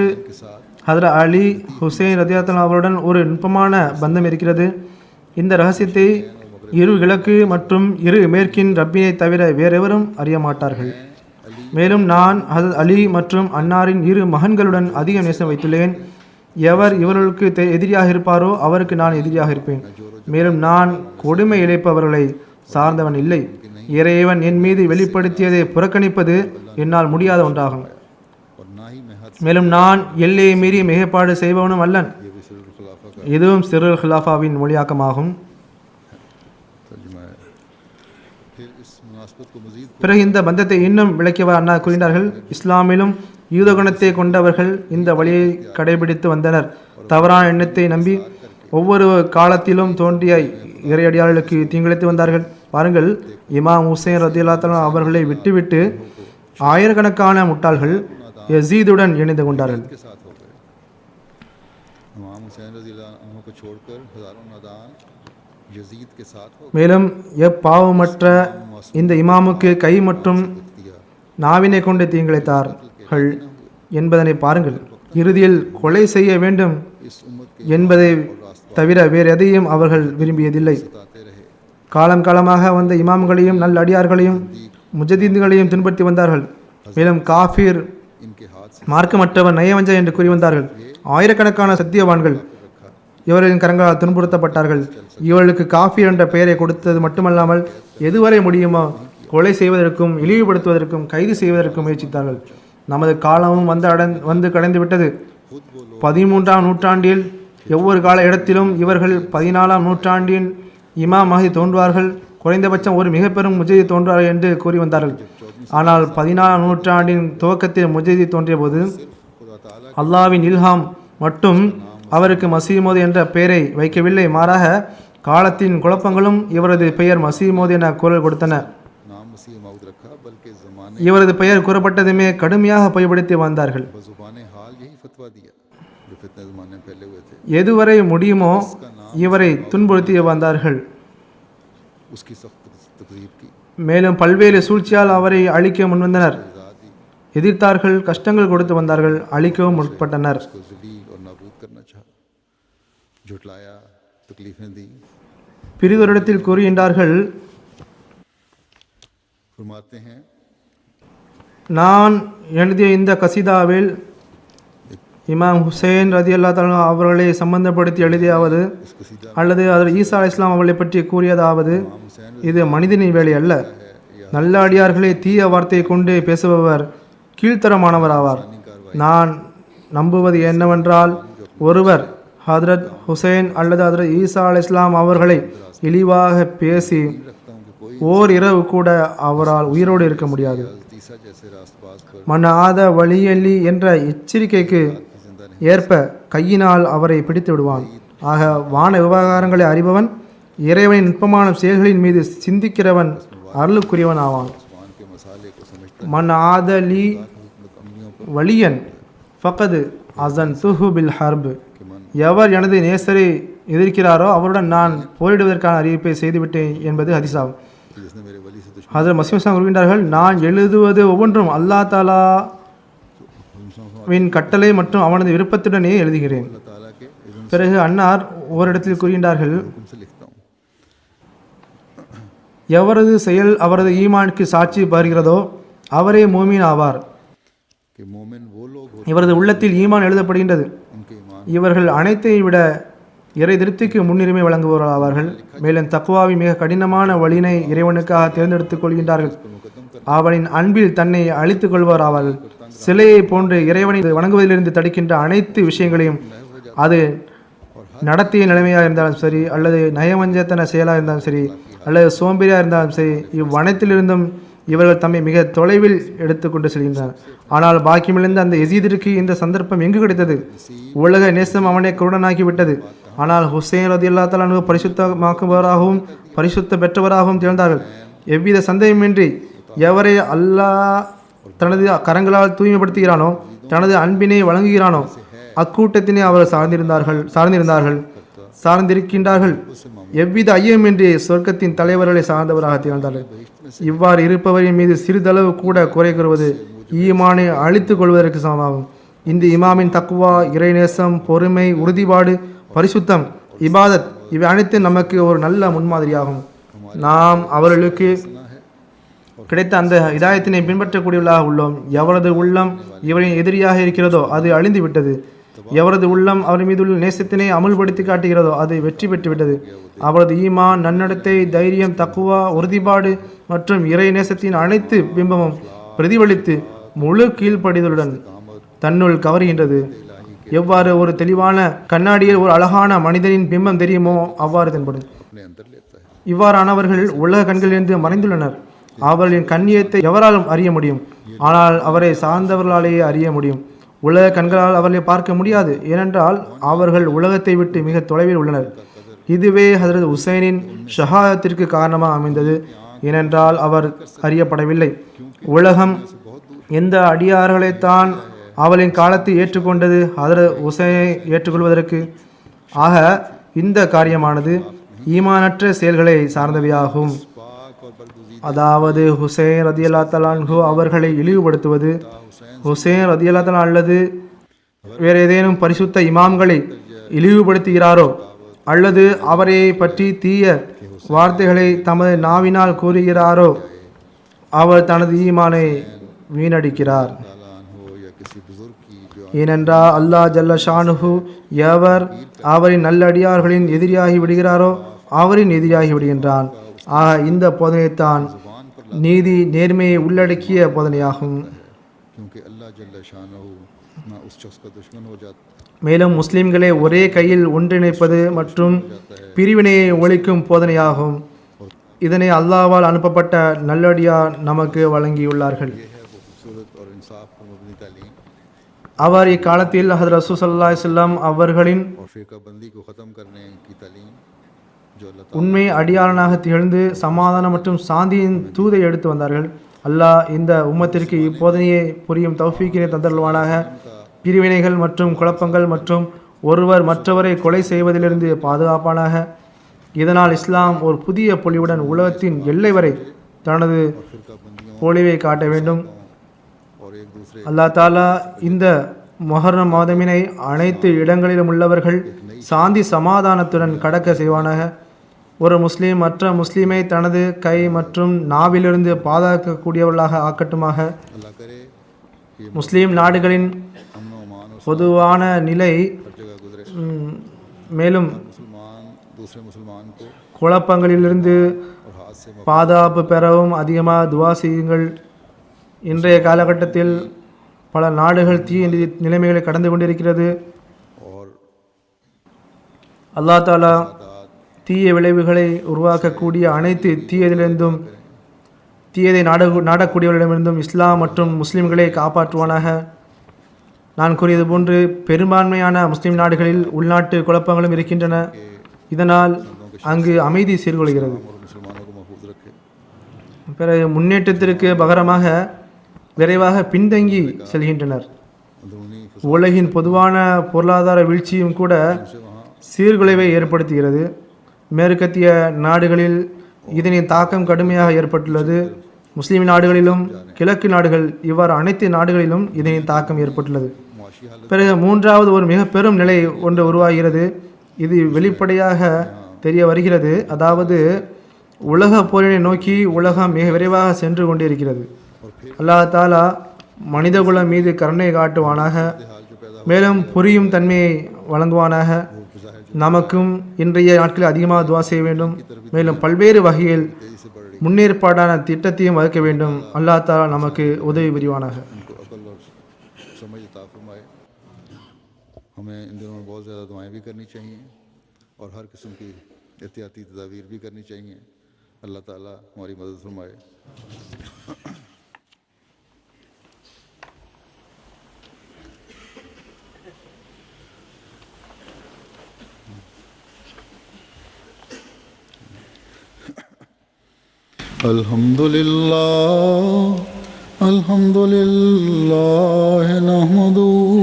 ஹதரத் அலி ஹுசைன் ரதியல்லாஹு தஆலா அவருடன் ஒரு நுட்பமான பந்தம் இருக்கிறது. இந்த ரகசியத்தை இரு கிழக்கு மற்றும் இரு மேற்கின் ரப்பினை தவிர வேறெவரும் அறிய மாட்டார்கள். மேலும் நான் ஹதரத் அலி மற்றும் அன்னாரின் இரு மகன்களுடன் அதிக நேசம் வைத்துள்ளேன். எவர் இவர்களுக்கு எதிரியாக இருப்பாரோ அவருக்கு நான் எதிரியாக இருப்பேன். மேலும் நான் கொடுமை இழைப்பவர்களை சார்ந்தவன் இல்லை. இறைவன் என் மீது வெளிப்படுத்தியதை புறக்கணிப்பது என்னால் முடியாத ஒன்றாகும். और ना ही मैं हद மேலும் நான் எல்லையை மீறி மிகைப்பாடு செய்பவனும் அல்லன். ये भी सिरुल खिलाफा का இதுவும் சிறுல் ஹிலாஃபாவின் மொழியாக்கமாகும். तर्जुमा है। फिर इस मुनासबत को मजीद பிறகு இந்த பந்தத்தை இன்னும் விளக்கியவர் அண்ணா கூறினார்கள், இஸ்லாமிலும் யூத குணத்தை கொண்டவர்கள் இந்த வழியை கடைபிடித்து வந்தனர். தவறான எண்ணத்தை நம்பி ஒவ்வொரு காலத்திலும் தோன்றிய இறையடியார்களுக்கு தீங்கிழைத்து வந்தார்கள். பாருங்கள், இமாம் ஹுசைன் ரதியல்லாஹு தஆலா அவர்களை விட்டுவிட்டு ஆயிரக்கணக்கான முட்டாள்கள் யசீதுடன் இணைந்து கொண்டார்கள். के साथ हो गए। इमाम हुसैन रज़ी अल्लाह अन्हु को छोड़कर हज़ारों नादान यजीद के साथ हो மேலும் எப்பாவமற்ற இந்த இமாமுக்கு கை மற்றும் दिया। நாவினை கொண்டு தீங்கிழைத்தார்கள் என்பதனை பாருங்கள். இறுதியில் கொலை செய்ய வேண்டும் इस उम्मत के என்பதை தவிர வேறு எதையும் அவர்கள் விரும்பியதில்லை. बताते रहे। காலம் காலமாக வந்த இமாம்களையும் நல்ல அடியார்களையும் முஜதீன்களையும் துன்படுத்தி வந்தார்கள். மேலும் காஃபீர் इनके हाथ से மார்க்கமற்றவர் நயவஞ்ச என்று கூறி வந்தார்கள். ஆயிரக்கணக்கான சத்தியவான்கள் இவர்களின் கரங்களால் துன்புறுத்தப்பட்டார்கள். இவர்களுக்கு காஃபீர் என்ற பெயரை கொடுத்தது மட்டுமல்லாமல் எதுவரை முடியுமோ கொலை செய்வதற்கும் இழிவுபடுத்துவதற்கும் கைது செய்வதற்கும் முயற்சித்தார்கள். நமது காலமும் வந்து கடந்து விட்டது. 13ஆம் நூற்றாண்டில் ஒவ்வொரு கால இடத்திலும் இவர்கள் 14ஆம் நூற்றாண்டின் இமாம் மஹதி தோன்றுவார்கள், குறைந்தபட்சம் ஒரு மிக பெரும் முஜதி தோன்றுவார்கள் என்று கூறி வந்தார்கள். ஆனால் 14ஆம் நூற்றாண்டின் துவக்கத்தில் முஜதி தோன்றிய போது அல்லாவின் இல்ஹாம் மட்டும் அவருக்கு மசீமோது என்ற பெயரை வைக்கவில்லை. மாறாக காலத்தின் குழப்பங்களும் இவரது பெயர் மசீமோது என குரல் கொடுத்தன. नाम मसीह मऊद रखा बल्कि ज़माने இவரது பெயர் கூறப்பட்டதுமே கடுமையாக பயன்படுத்தி வந்தார்கள். बज़ुबाने हाल यही फतवा दिया जो फितने ज़माने में फैले हुए थे। எதுவரை முடியுமோ இவரை துன்புறுத்தி வந்தார்கள். उसकी सख्त तकरीब की, மேலும் பல்வேறு சூழ்ச்சியால் அவரை அழிக்க முன்வந்தனர். आज़ादी எதிர்த்தார்கள், கஷ்டங்கள் கொடுத்து வந்தார்கள், அழிக்கவும் முற்பட்டனர். को ज़लील और नाबूद करना चाहा, झुटलाया, तकलीफ़ें दी। பிரிதொரிடத்தில் கூறுகின்றார்கள், फरमाते हैं நான் எழுதிய இந்த கசிதாவில் இமாம் ஹுசைன் ரதியல்லாஹு தஆலா அவர்களை சம்பந்தப்படுத்தி எழுதியாவது इस कसीदा அல்லது அதில் ஈசா அலைஹிஸ்ஸலாம் அவர்களை பற்றி கூறியதாவது, இது மனிதனின் வேலை அல்ல. நல்ல அடியார்களை தீய வார்த்தையை கொண்டு பேசுபவர் கீழ்த்தரமானவர் ஆவார். நான் நம்புவது என்னவென்றால், ஒருவர் ஹதரத் ஹுசைன் அல்லது ஹதரத் ஈசா அலைஹிஸ்ஸலாம் அவர்களை இழிவாக பேசி रखता हूँ कि कोई ஓர் இரவு கூட அவரால் உயிரோடு இருக்க முடியாது. तीसा जैसे रास्तबाज पर மன் ஆத வலியல்லி என்ற எச்சரிக்கைக்கு ஏற்ப கையினால் அவரை பிடித்து விடுவான். ஆக வான விவகாரங்களை அறிபவன், இறைவனின் நுட்பமான செயல்களின் மீது சிந்திக்கிறவன், அருளுக்குரியவன் ஆவான். ज़ुबान के मसाले को समझता மன் ஆதலி வலியன் ஃபகது அசன் துஹு பில் ஹர்ப். எவர் எனது நேசரை எதிர்க்கிறாரோ அவருடன் நான் போரிடுவதற்கான அறிவிப்பை செய்துவிட்டேன் என்பது ஹதீஸாகும். कि जिसने मेरे वली से दुश्मन ஹஜ்ரத் மஸீஹ் மவ்ஊத் கூறுகின்றார்கள், நான் எழுதுவது ஒவ்வொன்றும் அல்லாஹ் தாலாவின் கட்டளை மற்றும் அவனது விருப்பத்துடனே எழுதுகிறேன். अल्लाह ताला के इज़्न பிறகு அன்னார் ஓரிடத்தில் கூறுகின்றார்கள், से लिखता हूँ। எவரது செயல் அவரது ஈமானுக்கு சாட்சி பகர்கிறதோ அவரே மூமின் ஆவார். कि मोमिन वो लोग होते இவரது உள்ளத்தில் ஈமான் எழுதப்படுகின்றது. उनके ईमान இவர்கள் அனைத்தையும் விட இறை திருப்திக்கு முன்னுரிமை வழங்குபவர்கள் ஆவார்கள். மேலும் தக்வாவின் மிக கடினமான வழியினை இறைவனுக்காக தேர்ந்தெடுத்துக் கொள்கின்றார்கள். அவனின் அன்பில் தன்னை அழித்துக் கொள்வார் ஆவார்கள். சிலையை போன்று இறைவனை வணங்குவதிலிருந்து தடுக்கின்ற அனைத்து விஷயங்களையும், அது நடத்திய நிலைமையாக இருந்தாலும் சரி, அல்லது நயவஞ்சத்தன செயலாக இருந்தாலும் சரி, அல்லது சோம்பேறியாக இருந்தாலும் சரி, இவ்வனைத்திலிருந்தும் இவர்கள் தம்மை மிக தொலைவில் எடுத்துக்கொண்டு செல்கின்றனர். ஆனால் பாக்கியமிழந்த அந்த எசீதிற்கு இந்த சந்தர்ப்பம் எங்கு கிடைத்தது? உலக நேசம் அவனை குருடனாக்கிவிட்டது. ஆனால் ஹுசைன் ரலியல்லாஹு தஆலா அன்ஹு பரிசுத்தமாக்குபவராகவும் பரிசுத்த பெற்றவராகவும் திகழ்ந்தார்கள். எவ்வித சந்தேகமின்றி எவரை அல்லாஹ் தனது கரங்களால் தூய்மைப்படுத்துகிறானோ, தனது அன்பினை வழங்குகிறானோ, அக்கூட்டத்தினை அவர் சார்ந்திருக்கின்றார்கள். எவ்வித ஐயமின்றி சொர்க்கத்தின் தலைவர்களை சார்ந்தவராக திகழ்ந்தார்கள். இவ்வாறு இருப்பவரின் மீது சிறிதளவு கூட குறை கூறுவது ஈமானை அழித்துக் கொள்வதற்கு சமமாகும். இந்த இமாமின் தக்குவா, இறைநேசம், பொறுமை, உறுதிப்பாடு, பரிசுத்தம், இபாதத் இவை அனைத்தும் நமக்கு ஒரு நல்ல முன்மாதிரியாகும். நாம் அவர்களுக்கு கிடைத்த அந்த இதாயத்தினை பின்பற்றக்கூடியவர்களாக உள்ளோம். எவரது உள்ளம் இவரின் எதிரியாக இருக்கிறதோ அது அழிந்து விட்டது. எவரது உள்ளம் அவர் மீதுள்ள நேசத்தினை அமுல்படுத்தி காட்டுகிறதோ அது வெற்றி பெற்று விட்டது. அவரது ஈமான், நன்னடத்தை, தைரியம், தக்குவா, உறுதிப்பாடு மற்றும் இறை நேசத்தின் அனைத்து பிம்பமும் பிரதிபலித்து முழு கீழ்ப்படிதலுடன் தன்னுள் கவர்கின்றது. எவ்வாறு ஒரு தெளிவான கண்ணாடியில் ஒரு அழகான மனிதனின் பிம்பம் தெரியுமோ அவ்வாறு தென்படும். अपने अंदर लेता है। இவ்வாறானவர்கள் உலக கண்களிலிருந்து மறைந்துள்ளனர். அவர்களின் கண்ணியத்தை எவராலும் அறிய முடியும், ஆனால் அவரை சார்ந்தவர்களாலேயே அறிய முடியும். உலக கண்களால் அவர்களை பார்க்க முடியாது, ஏனென்றால் அவர்கள் உலகத்தை விட்டு மிக தொலைவில் உள்ளனர். இதுவே ஹஜ்ரத் ஹுசைனின் ஷஹாதத்திற்கு காரணமாக அமைந்தது. ஏனென்றால் அவர் அறியப்படவில்லை. உலகம் எந்த அடியார்களைத்தான் அவளின் காலத்தை ஏற்றுக்கொண்டது ஹதரத் ஹுசைனை ஏற்றுக்கொள்வதற்கு. ஆக இந்த காரியமானது ஈமானற்ற செயல்களை சார்ந்தவையாகும். அதாவது ஹுசைன் ரதியல்லாஹு தஆலா அன்ஹு அவர்களை இழிவுபடுத்துவது, ஹுசைன் ரதியல்லாஹு தஆலா அல்லது வேறு ஏதேனும் பரிசுத்த இமாம்களை இழிவுபடுத்துகிறாரோ அல்லது அவரை பற்றி தீய வார்த்தைகளை தமது நாவினால் கூறுகிறாரோ அவர் தனது ஈமானை வீணடிக்கிறார். ஏனென்றால் அல்லாஹ் ஜல்ல ஷானுஹு எவர் அவரின் நல்லடியார்களின் எதிரியாகி விடுகிறாரோ அவரின் எதிரியாகி விடுகின்றான். ஆக இந்த போதனைத்தான் நீதி நேர்மையை உள்ளடக்கிய போதனையாகும். மேலும் முஸ்லிம்களை ஒரே கையில் ஒன்றிணைப்பது மற்றும் பிரிவினையை ஒழிக்கும் போதனையாகும். இதனை அல்லாஹ்வால் அனுப்பப்பட்ட நல்லடியார் நமக்கு வழங்கியுள்ளார்கள். அவர் இக்காலத்தில் ஹஜ்ரத் ரசூல் ஸல்லல்லாஹு அலைஹி வஸல்லம் அவர்களின் உண்மை அடியாளனாக திகழ்ந்து சமாதானம் மற்றும் சாந்தியின் தூதை எடுத்து வந்தார்கள். அல்லாஹ் இந்த உம்மத்திற்கு இப்போதனையை புரியும் தௌஃபீக்கினை தந்தருள்வானாக. பிரிவினைகள் மற்றும் குழப்பங்கள் மற்றும் ஒருவர் மற்றவரை கொலை செய்வதிலிருந்து பாதுகாப்பானாக. இதனால் இஸ்லாம் ஒரு புதிய பொலிவுடன் உலகத்தின் எல்லை வரை தனது பொலிவை காட்ட வேண்டும். அல்லாஹ் தாலா இந்த முஹர்ரம் மாதமினை அனைத்து இடங்களிலும் உள்ளவர்கள் சாந்தி சமாதானத்துடன் கடக்க செய்வானாக. ஒரு முஸ்லீம் மற்ற முஸ்லீமை தனது கை மற்றும் நாவிலிருந்து பாதுகாக்கக்கூடியவர்களாக ஆக்கட்டுமாக. முஸ்லீம் நாடுகளின் பொதுவான நிலை மேலும் குழப்பங்களிலிருந்து பாதுகாப்பு பெறவும் அதிகமாக துவா செய்யுங்கள். இன்றைய காலகட்டத்தில் பல நாடுகள் தீய நிலைமைகளை கடந்து கொண்டிருக்கிறது. அல்லாஹ் தாலா தீய விளைவுகளை உருவாக்கக்கூடிய அனைத்து தீயதிலிருந்தும் தீயதை நாடக்கூடியவர்களிடமிருந்தும் இஸ்லாம் மற்றும் முஸ்லிம்களை காப்பாற்றுவானாக. நான் கூறியது போன்று பெரும்பான்மையான முஸ்லிம் நாடுகளில் உள்நாட்டு குழப்பங்களும் இருக்கின்றன. இதனால் அங்கு அமைதி சீர்குலைகிறது. பிறகு முன்னேற்றத்திற்கு பகரமாக விரைவாக பின்தங்கி செல்கின்றனர். உலகின் பொதுவான பொருளாதார வீழ்ச்சியும் கூட சீர்குலைவை ஏற்படுத்துகிறது. மேற்கத்திய நாடுகளில் இதனின் தாக்கம் கடுமையாக ஏற்பட்டுள்ளது. முஸ்லிம் நாடுகளிலும் கிழக்கு நாடுகள் இவ்வாறு அனைத்து நாடுகளிலும் இதனின் தாக்கம் ஏற்பட்டுள்ளது. பிறகு மூன்றாவது ஒரு மிக பெரும் நிலை ஒன்று உருவாகிறது. இது வெளிப்படையாக தெரிய வருகிறது. அதாவது உலக போரினை நோக்கி உலகம் மிக விரைவாக சென்று கொண்டிருக்கிறது. அல்லாஹ் தாலா மனிதகுலம் மீது கருணை காட்டுவானாக. மேலும் புரியும் தன்மையை வழங்குவானாக. நமக்கும் இன்றைய நாட்களில் அதிகமாக துவா செய்ய வேண்டும். மேலும் பல்வேறு வகையில் முன்னேற்பாடான திட்டத்தையும் வகுக்க வேண்டும். அல்லாஹ் தாலா நமக்கு உதவி புரிவானாக. हमें इन दिनों में बहुत ज़्यादा दुआएं भी करनी चाहिए और हर किस्म की एहतियाती तदाबीर भी करनी चाहिए. अल्लाह ताला हमारी मदद फरमाए. अल्हम्दुलिल्लाह नहमदुहु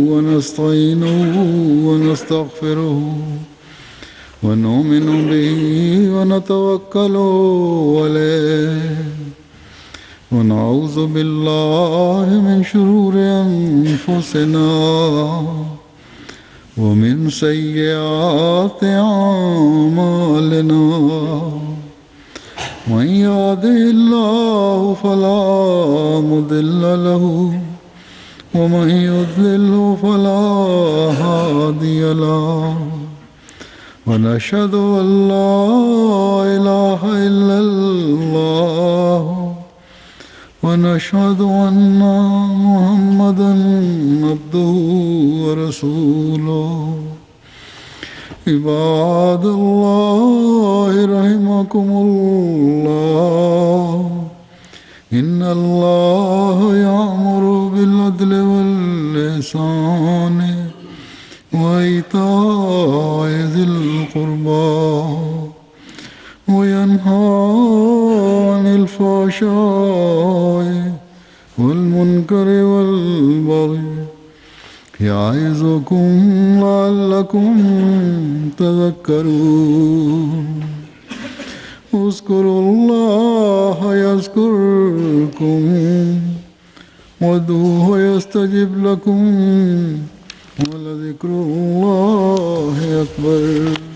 व नस्तईनुहु व नस्तगफिरुहु व नुमिनु बिही व नतवक्कलु अलैहि व नऊज़ु बिल्लाहि मिन शुरूरि अनफुसिना व मिन सय्यिआति अअमालिना. من يهده الله فلا مضل له ومن يضلل فلا هادي له ونشهد أن لا إله إلا الله ونشهد أن محمدا عبده ورسوله. عباد الله رحمكم الله إن الله يأمر بالعدل والإحسان وإيتاء ذي القربى وينهى عن الفحشاء والمنكر والبغي يعظكم لعلكم تذكرون اذكروا الله يذكركم وادعوه يستجب لكم ولذكر الله أكبر.